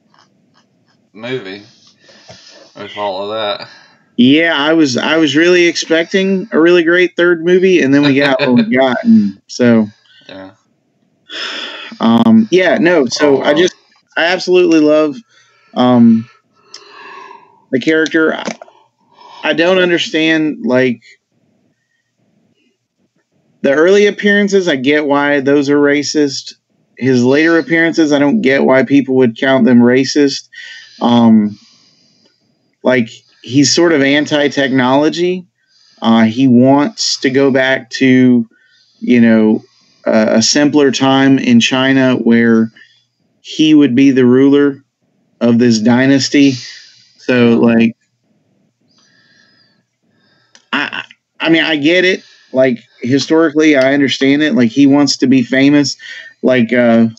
movie with all of that. Yeah, I was really expecting a really great third movie, and then we got what we got, and so yeah. So I absolutely love the character. I don't understand, like, the early appearances. I get why those are racist. His later appearances, I don't get why people would count them racist. Like, he's sort of anti-technology. He wants to go back to, a simpler time in China where he would be the ruler of this dynasty. So, like, I I mean, I get it. Like, historically, I understand it. Like, he wants to be famous, like, the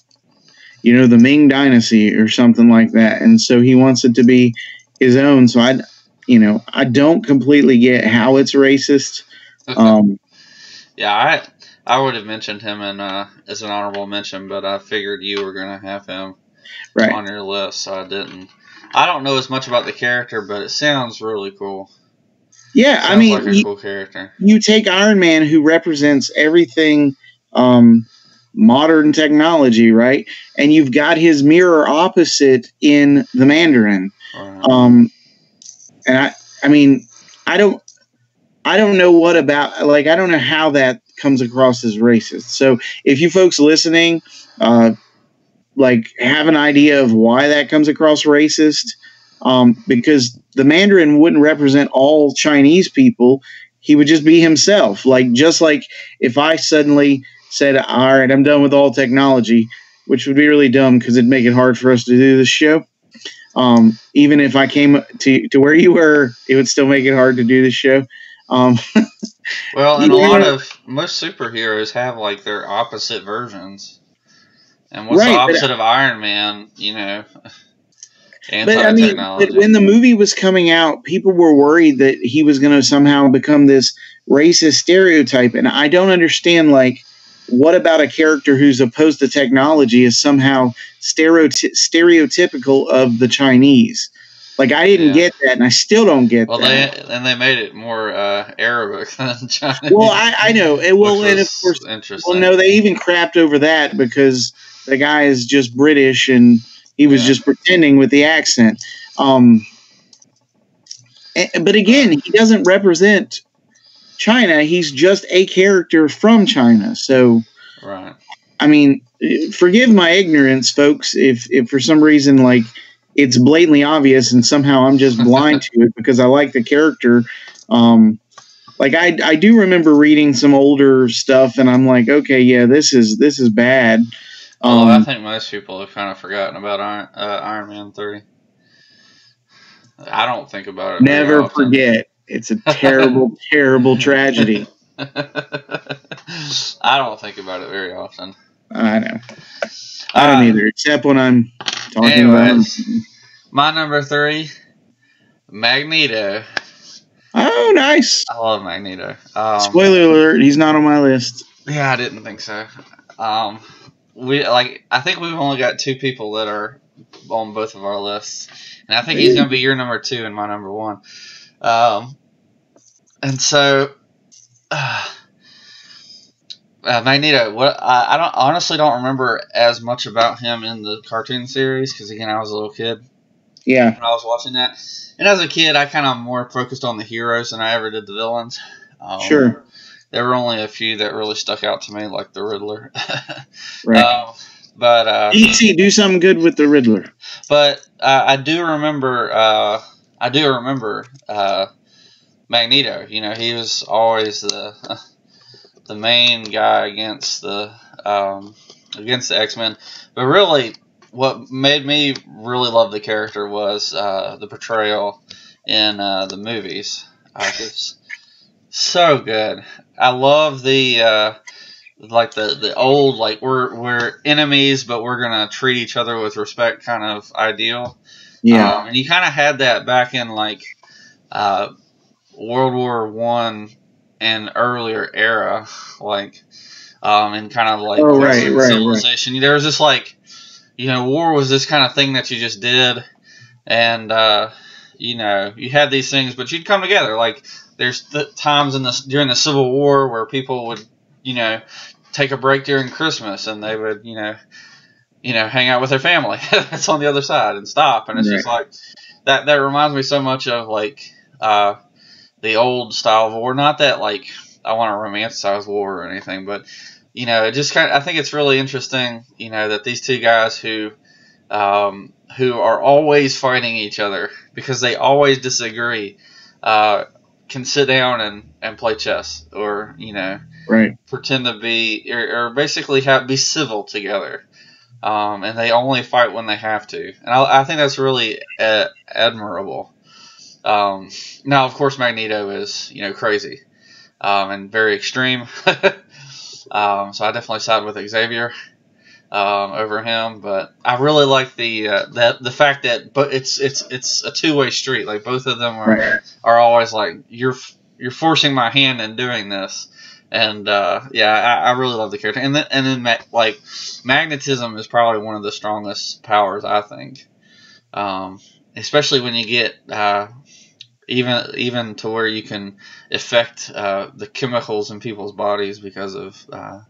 Ming Dynasty or something like that. And so he wants it to be his own. So I don't completely get how it's racist. Yeah, I would have mentioned him as an honorable mention, but I figured you were going to have him on your list, so I didn't. I don't know as much about the character, but it sounds really cool. Yeah, I mean, like a cool character. You take Iron Man, who represents everything modern technology, right? And you've got his mirror opposite in the Mandarin. Right. And I mean, I don't know what about, like, I don't know how that comes across as racist. So if you folks listening, like, have an idea of why that comes across racist, because the Mandarin wouldn't represent all Chinese people. He would just be himself. Like, just like if I suddenly said, all right, I'm done with all technology, which would be really dumb because it'd make it hard for us to do this show. Even if I came to where you were, it would still make it hard to do this show. Well, and a lot of most superheroes have like their opposite versions. And what's the opposite of Iron Man? But I mean, when the movie was coming out, people were worried that he was going to somehow become this racist stereotype, and I don't understand. Like, what about a character who's opposed to technology is somehow stereotypical of the Chinese? Like, I didn't get that, and I still don't get that. Well, they made it more Arabic than Chinese. Well, I know. And of course, interesting. Well, no, they even crapped over that because the guy is just British, and he was just pretending with the accent. But again, he doesn't represent China. He's just a character from China. So, right. I mean, forgive my ignorance, folks, if for some reason, like, it's blatantly obvious and somehow I'm just blind to it because I like the character. Like, I do remember reading some older stuff, and I'm like, okay, yeah, this is bad. I think most people have kind of forgotten about Iron Man 3. I don't think about it. Never forget. It's a terrible, terrible tragedy. I don't think about it very often. I know. I don't either, except when I'm talking about him. My number 3, Magneto. Oh, nice. I love Magneto. Spoiler alert, he's not on my list. Yeah, I didn't think so. I think we've only got 2 people that are on both of our lists, and I think he's going to be your number 2 and my number 1. And so, Magneto. I honestly don't remember as much about him in the cartoon series because, again, I was a little kid. Yeah. When I was watching that, and as a kid, I kind of more focused on the heroes than I ever did the villains. Sure. There were only a few that really stuck out to me, like the Riddler. Right. But E.T. do something good with the Riddler. But I do remember. Magneto. He was always the main guy against the X-Men. But really, what made me really love the character was the portrayal in the movies. It's so good. I love the old, like, we're enemies, but we're gonna treat each other with respect kind of ideal. Yeah. And you kind of had that back in like World War I and earlier era, like and kind of like civilization. Right. There was just like, war was this kind of thing that you just did, and you had these things, but you'd come together. Like, there's times during the Civil War where people would take a break during Christmas and they would hang out with their family that's on the other side and stop, and it's just like that reminds me so much of like the old style of war. Not that like I want to romanticize war or anything, but it just I think it's really interesting that these 2 guys who are always fighting each other because they always disagree can sit down and play chess or pretend to be or basically be civil together. And they only fight when they have to. And I think that's really admirable. Now, of course, Magneto is, crazy. and very extreme. So I definitely side with Xavier over him. But I really like the fact that it's a two-way street. Like both of them are always like you're forcing my hand in doing this. And I really love the character. And then like magnetism is probably one of the strongest powers, I think. Especially when you get even to where you can affect the chemicals in people's bodies because of the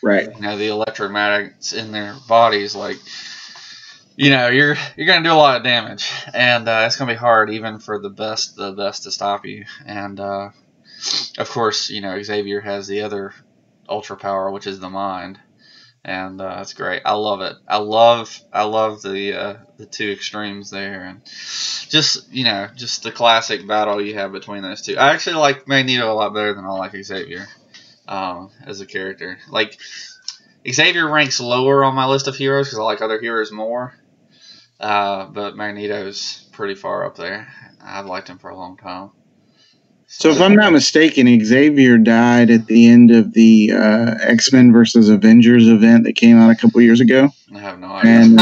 electromagnets in their bodies. Like you're gonna do a lot of damage, and it's gonna be hard even for the best to stop you. And of course, Xavier has the other ultra power, which is the mind, and that's great. I love it. I love the two extremes there, and just the classic battle you have between those two. I actually like Magneto a lot better than I like Xavier as a character. Like Xavier ranks lower on my list of heroes because I like other heroes more, but Magneto's pretty far up there. I've liked him for a long time. So if I'm not mistaken, Xavier died at the end of the X-Men versus Avengers event that came out a couple years ago. I have no idea. And,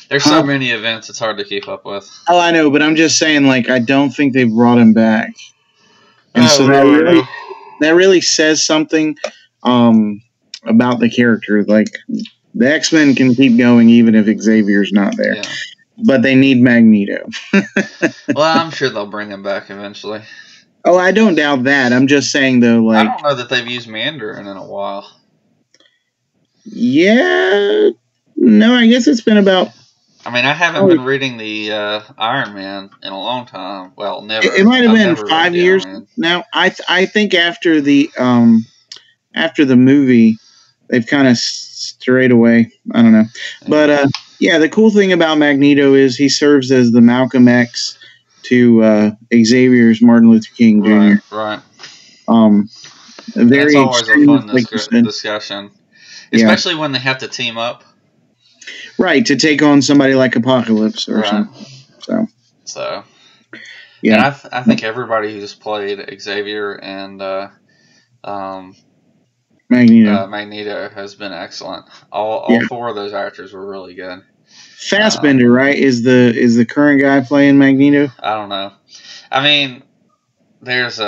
there's so many events, it's hard to keep up with. Oh, I know, but I'm just saying, like, I don't think they brought him back. And that really says something about the character. Like, the X-Men can keep going even if Xavier's not there. Yeah. But they need Magneto. Well, I'm sure they'll bring him back eventually. Oh, I don't doubt that. I'm just saying, though, like... I don't know that they've used Mandarin in a while. Yeah. No, I guess it's been about... I mean, I haven't been reading the Iron Man in a long time. Well, never. It might have been 5 years now. I think after the movie, they've kind of strayed away. I don't know. But, the cool thing about Magneto is he serves as the Malcolm X to Xavier's Martin Luther King Jr. Right. Very That's always a fun discussion, especially when they have to team up. Right, to take on somebody like Apocalypse or something. So, yeah. And I think everybody who's played Xavier and Magneto has been excellent. All four of those actors were really good. Fassbender, right, is the current guy playing Magneto? I don't know. I mean, there's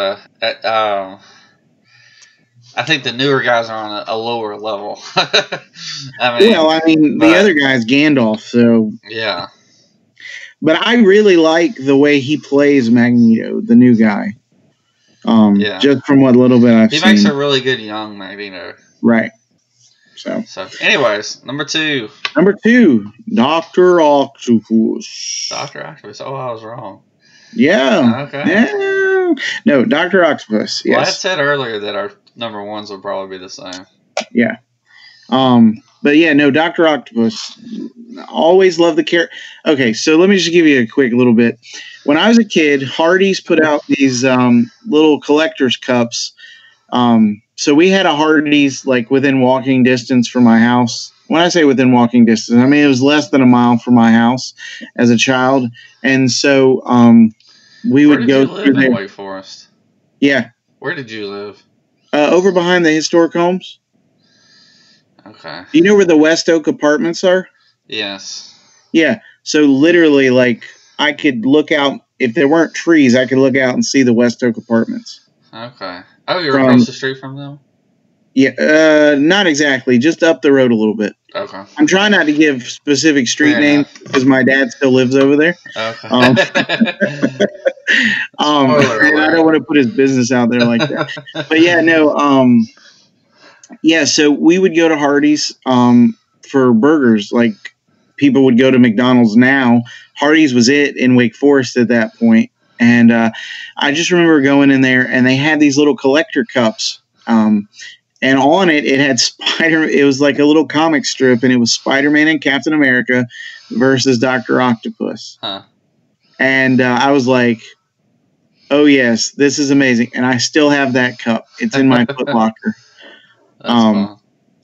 I think the newer guys are on a lower level. The other guy's Gandalf, so... Yeah. But I really like the way he plays Magneto, the new guy. Just from what little bit I've seen. He makes a really good young Magneto. Right. So, anyways, number 2. Number 2, Dr. Octopus. Dr. Octopus. Oh, I was wrong. Yeah. Okay. Yeah. No, Dr. Octopus, yes. Well, I had said earlier that our number 1s will probably be the same. Yeah. But yeah, no, Dr. Octopus. Always loved the character. Okay, so let me just give you a quick little bit. When I was a kid, Hardee's put out these little collector's cups. So we had a Hardee's like within walking distance from my house. When I say within walking distance, I mean it was less than a mile from my house as a child. And so we would go through there. Wake Forest? Yeah. Where did you live? Over behind the historic homes. Okay. You know where the West Oak apartments are? Yes. Yeah. So literally, like, I could look out. If there weren't trees, I could look out and see the West Oak apartments. Okay. Oh, you're across the street from them? Yeah. Not exactly. Just up the road a little bit. Okay. I'm trying not to give specific street names because my dad still lives over there. Okay. And I don't want to put his business out there like that. But yeah, no. So we would go to Hardee's for burgers. Like people would go to McDonald's now. Hardee's was it in Wake Forest at that point. And I just remember going in there and they had these little collector cups. And on it had it was like a little comic strip, and it was Spider-Man and Captain America versus Dr. Octopus. Huh. And I was like, oh, yes, this is amazing. And I still have that cup. It's in my Foot Locker.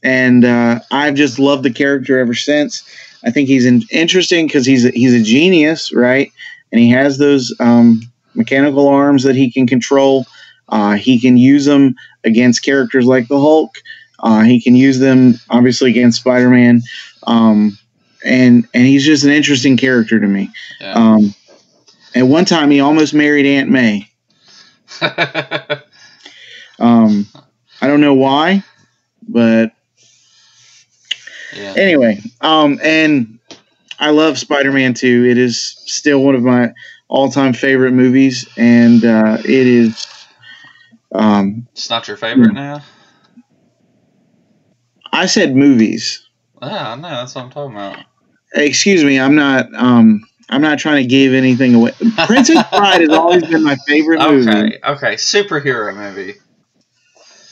And I've just loved the character ever since. I think he's interesting because he's a genius, right? And he has those mechanical arms that he can control. He can use them against characters like the Hulk. He can use them obviously against Spider-Man. And he's just an interesting character to me. Yeah. At one time, he almost married Aunt May. I don't know why, but anyway. And I love Spider-Man 2. It is still one of my all-time favorite movies, and it is. It's not your favorite now? I said movies. Yeah, I know. That's what I'm talking about. Excuse me. I'm not trying to give anything away. Princess Bride has always been my favorite movie. Okay. Superhero movie.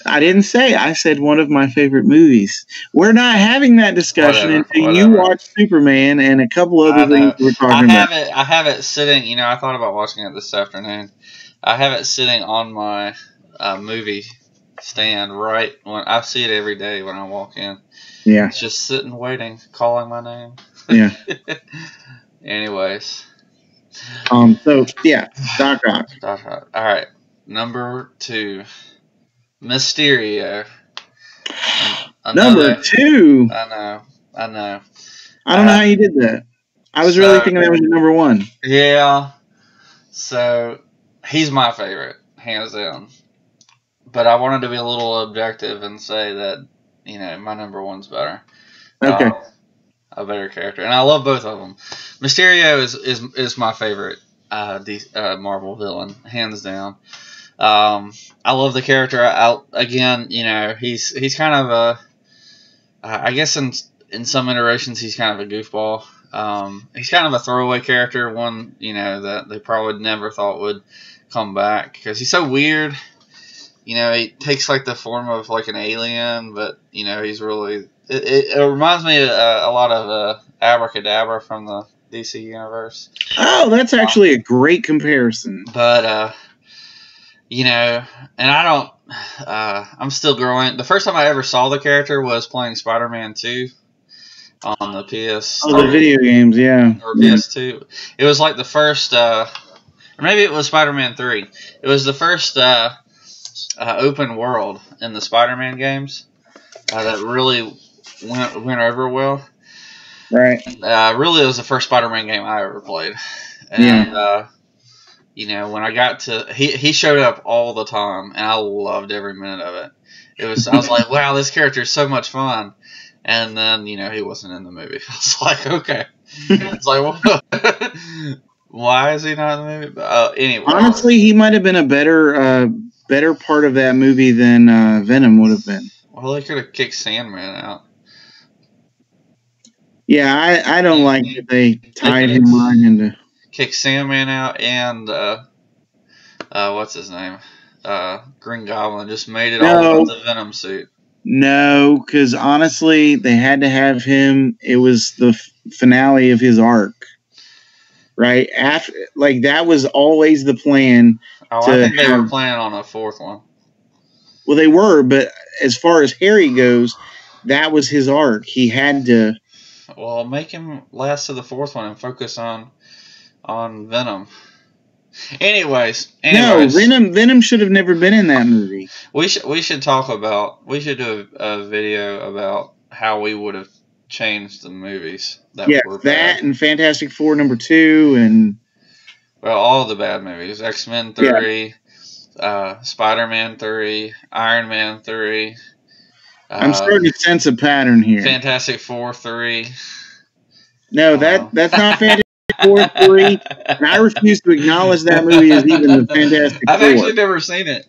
I didn't say. I said one of my favorite movies. We're not having that discussion until you watch Superman and a couple other things we're talking about. I have it sitting. You know, I thought about watching it this afternoon. I have it sitting on my movie stand right when I see it every day when I walk in. Yeah. It's just sitting, waiting, calling my name. Yeah. Anyways. So yeah, Doc Ock. Doc Ock. All right. Number 2, Mysterio. Number 2. I know. I don't know how you did that. I was really thinking that was your number 1. Yeah. So he's my favorite, hands down. But I wanted to be a little objective and say that, you know, my number 1's better. Okay. A better character, and I love both of them. Mysterio is my favorite Marvel villain, hands down. I love the character. Again, you know, he's kind of a, I guess in some iterations he's kind of a goofball. He's kind of a throwaway character, one, you know, that they probably never thought would come back because he's so weird. You know, he takes like the form of like an alien, but you know, he's really. It reminds me a lot of Abracadabra from the DC universe. Oh, that's actually a great comparison. But you know, and I don't. I'm still growing. The first time I ever saw the character was playing Spider-Man 2 on the PS. Oh, the video games, yeah. Or PS2. It was like the first, or maybe it was Spider-Man 3. It was the first open world in the Spider-Man games that really went over well. Right. Really, it was the first Spider-Man game I ever played. And, you know, when I got to... He showed up all the time, and I loved every minute of it. I was like, wow, this character is so much fun. And then, you know, he wasn't in the movie. I was like, okay. It's like, well, why is he not in the movie? But, anyway. Honestly, he might have been a better part of that movie than Venom would have been. Well, they could have kicked Sandman out. Yeah, I don't like that they tied him right into... Kick Sandman out and, what's his name? Green Goblin. Just made it all about the Venom suit. No, because honestly, they had to have him. It was the finale of his arc. Right? That was always the plan. Oh, I think they were planning on a 4th one. Well, they were, but as far as Harry goes, that was his arc. He had to... Well, make him last to the 4th one and focus on Venom. Anyways. No, Venom should have never been in that movie. We should do a video about how we would have changed the movies. That and Fantastic Four #2 and... Well, all the bad movies. X-Men 3, Spider-Man 3, Iron Man 3. I'm starting to sense a pattern here. Fantastic Four 3. No, that's not Fantastic Four 3. And I refuse to acknowledge that movie as even the Fantastic Four. I've actually never seen it.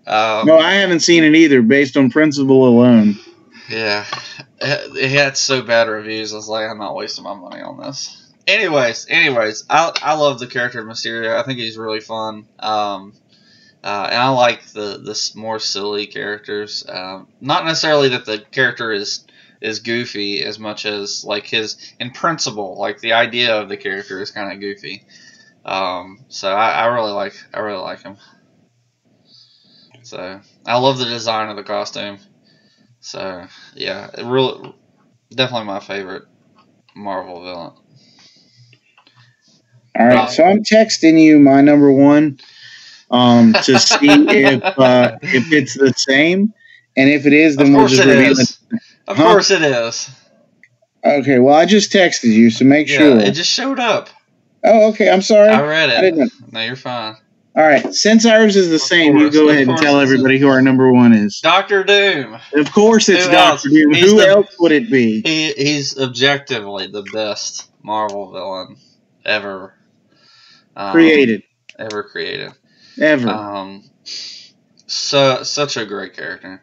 No, I haven't seen it either, based on principle alone. Yeah. It had so bad reviews, I was like, I'm not wasting my money on this. Anyways, I love the character of Mysterio. I think he's really fun. And I like the more silly characters. Not necessarily that the character is goofy as much as like his in principle, like the idea of the character is kind of goofy. So I really like him. So I love the design of the costume. So yeah, definitely my favorite Marvel villain. All right, so I'm texting you my number 1. to see if it's the same, and if it is, then we'll just reveal it. Of course it is. Okay, well, I just texted you, so make sure. It just showed up. Oh, okay, I'm sorry. I read it. I didn't. No, you're fine. All right, since ours is the same, you go ahead and tell everybody who our number one is. Dr. Doom. Of course it's Dr. Doom. Who else would it be? He's objectively the best Marvel villain ever created. Ever created. Ever. Such a great character.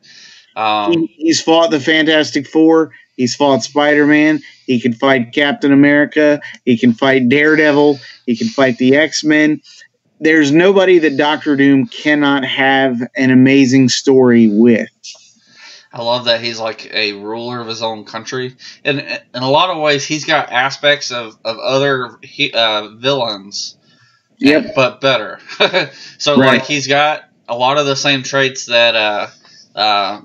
He's fought the Fantastic Four. He's fought Spider-Man. He can fight Captain America. He can fight Daredevil. He can fight the X-Men. There's nobody that Dr. Doom cannot have an amazing story with. I love that he's like a ruler of his own country. And in a lot of ways, he's got aspects of other villains. Yep. But better. So, like, he's got a lot of the same traits that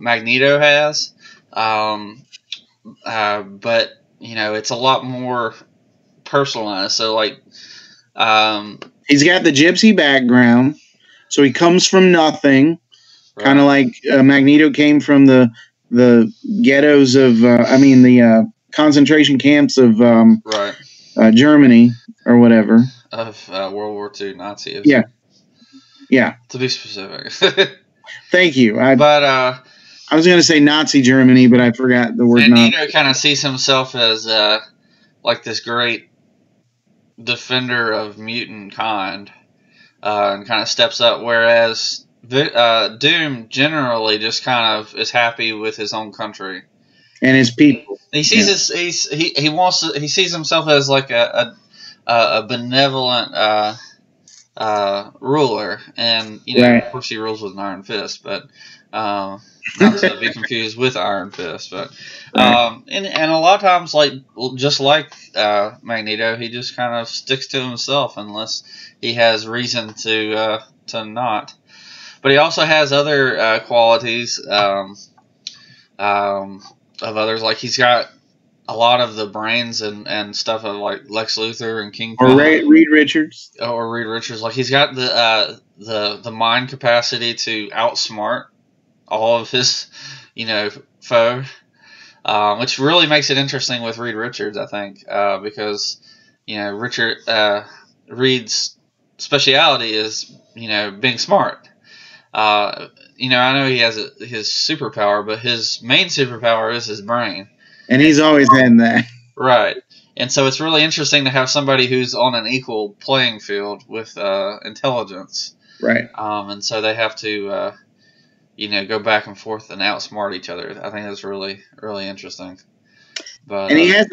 Magneto has. But, you know, it's a lot more personalized. So, like... he's got the gypsy background, so he comes from nothing, kind of like Magneto came from the ghettos of, the concentration camps of Germany or whatever. Of World War II Nazis. Yeah. To be specific. Thank you. I was going to say Nazi Germany, but I forgot the word Nazi. Magneto kind of sees himself as like this great defender of mutant kind, and kind of steps up, whereas Doom generally just kind of is happy with his own country and his people. He sees he sees himself as like a benevolent ruler, and you know, of course he rules with an iron fist, but not to be confused with Iron Fist, but and a lot of times, just like Magneto, he just kind of sticks to himself unless he has reason to not. But he also has other qualities of others, like he's got a lot of the brains and stuff of like Lex Luthor and Kingpin, or Reed Richards, Like he's got the mind capacity to outsmart all of his, foe, which really makes it interesting with Reed Richards, I think, because Reed's speciality is being smart. I know he has his superpower, but his main superpower is his brain. And he's always had that. Right. And so it's really interesting to have somebody who's on an equal playing field with intelligence. Right. And so they have to, go back and forth and outsmart each other. I think that's really, really interesting. But, and he has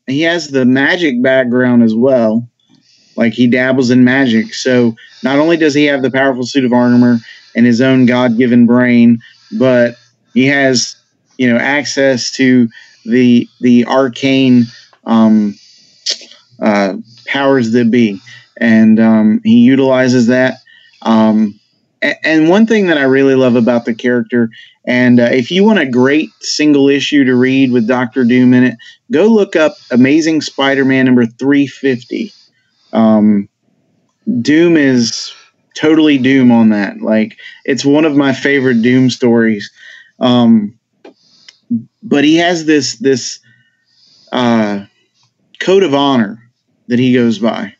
he has the magic background as well. Like he dabbles in magic. So not only does he have the powerful suit of armor and his own God-given brain, but he has, access to the arcane powers that be. And he utilizes that. And one thing that I really love about the character, and if you want a great single issue to read with Dr. Doom in it, go look up Amazing Spider-Man number 350. Doom is totally Doom on that. Like, it's one of my favorite Doom stories. But he has this code of honor that he goes by.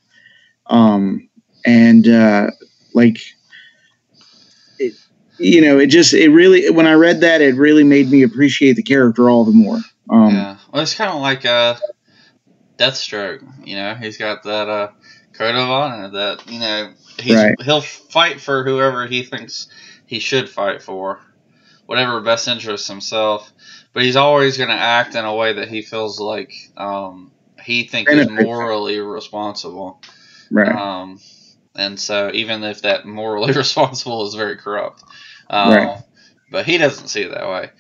It really, when I read that, it really made me appreciate the character all the more. Well, it's kind of like Deathstroke. He's got that code of honor that he'll fight for whoever he thinks he should fight for, whatever best interests himself. But he's always going to act in a way that he feels like he thinks is morally responsible. Right. And so even if that morally responsible is very corrupt. But he doesn't see it that way.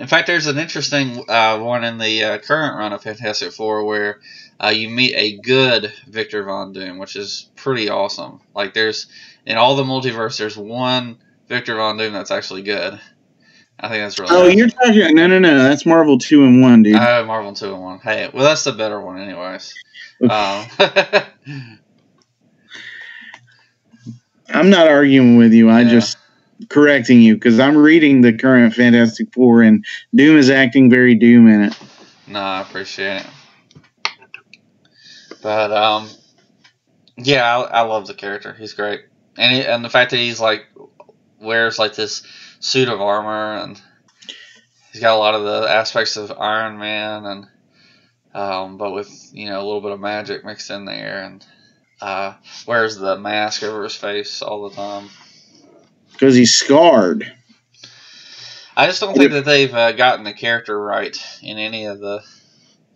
In fact, there's an interesting one in the current run of Fantastic Four where you meet a good Victor Von Doom, which is pretty awesome. Like, in all the multiverse, there's one Victor Von Doom that's actually good. I think that's really awesome. You're talking... No. That's Marvel 2-in-1, dude. Oh, Marvel 2-in-1. Hey, well, that's the better one anyways. I'm not arguing with you. I just correcting you because I'm reading the current Fantastic Four, and Doom is acting very Doom in it. No, I appreciate it. But yeah, I love the character. He's great, and the fact that he's like wears like this suit of armor, and he's got a lot of the aspects of Iron Man, and but with a little bit of magic mixed in there, and wears the mask over his face all the time because he's scarred. I just don't think that they've gotten the character right in any of the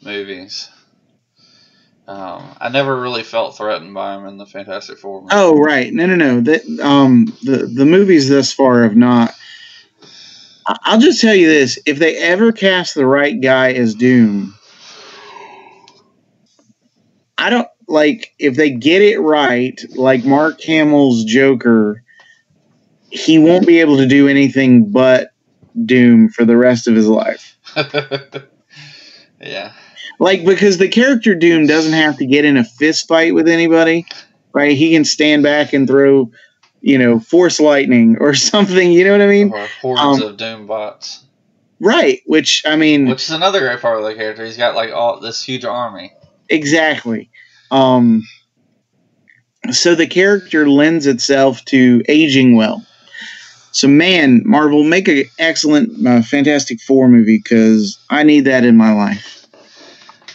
movies. I never really felt threatened by him in the Fantastic Four movie. Oh, right. No. The movies thus far have not. I'll just tell you this. If they ever cast the right guy as Doom, I don't if they get it right, like Mark Hamill's Joker, he won't be able to do anything but Doom for the rest of his life. Yeah. Because the character Doom doesn't have to get in a fist fight with anybody, right? He can stand back and throw, force lightning or something, you know what I mean? Or hordes of Doom bots. Right, which is another great part of the character. He's got all this huge army. Exactly. So the character lends itself to aging well. So, man, Marvel, make an excellent Fantastic Four movie because I need that in my life.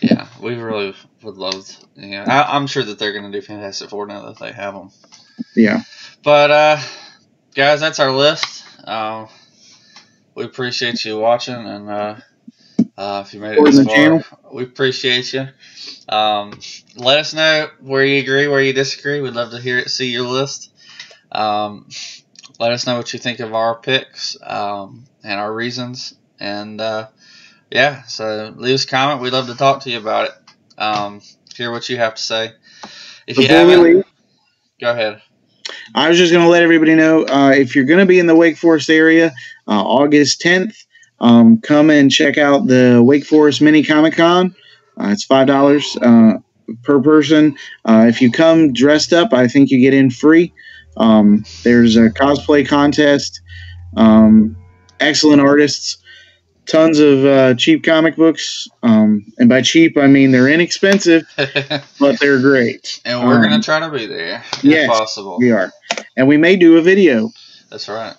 Yeah, we really would love. I'm sure that they're going to do Fantastic Four now that they have them. Yeah. But guys, that's our list. We appreciate you watching, and if you made it this far, we appreciate you. Let us know where you agree, where you disagree. We'd love to see your list. Let us know what you think of our picks and our reasons. And, so leave us a comment. We'd love to talk to you about it. Hear what you have to say. If you haven't, go ahead. I was just going to let everybody know, if you're going to be in the Wake Forest area, August 10th, come and check out the Wake Forest Mini Comic Con. It's $5 per person. If you come dressed up, I think you get in free. There's a cosplay contest, excellent artists, tons of cheap comic books, and by cheap I mean they're inexpensive, but they're great. And we're going to try to be there if possible. We are. And we may do a video. That's right.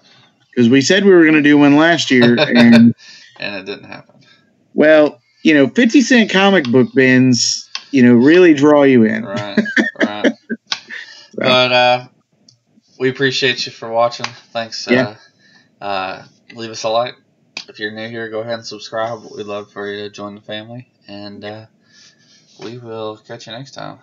Because we said we were going to do one last year, and and it didn't happen. Well, 50-cent comic book bins, really draw you in. Right. But we appreciate you for watching. Thanks. Leave us a like. If you're new here, go ahead and subscribe. We'd love for you to join the family. And we will catch you next time.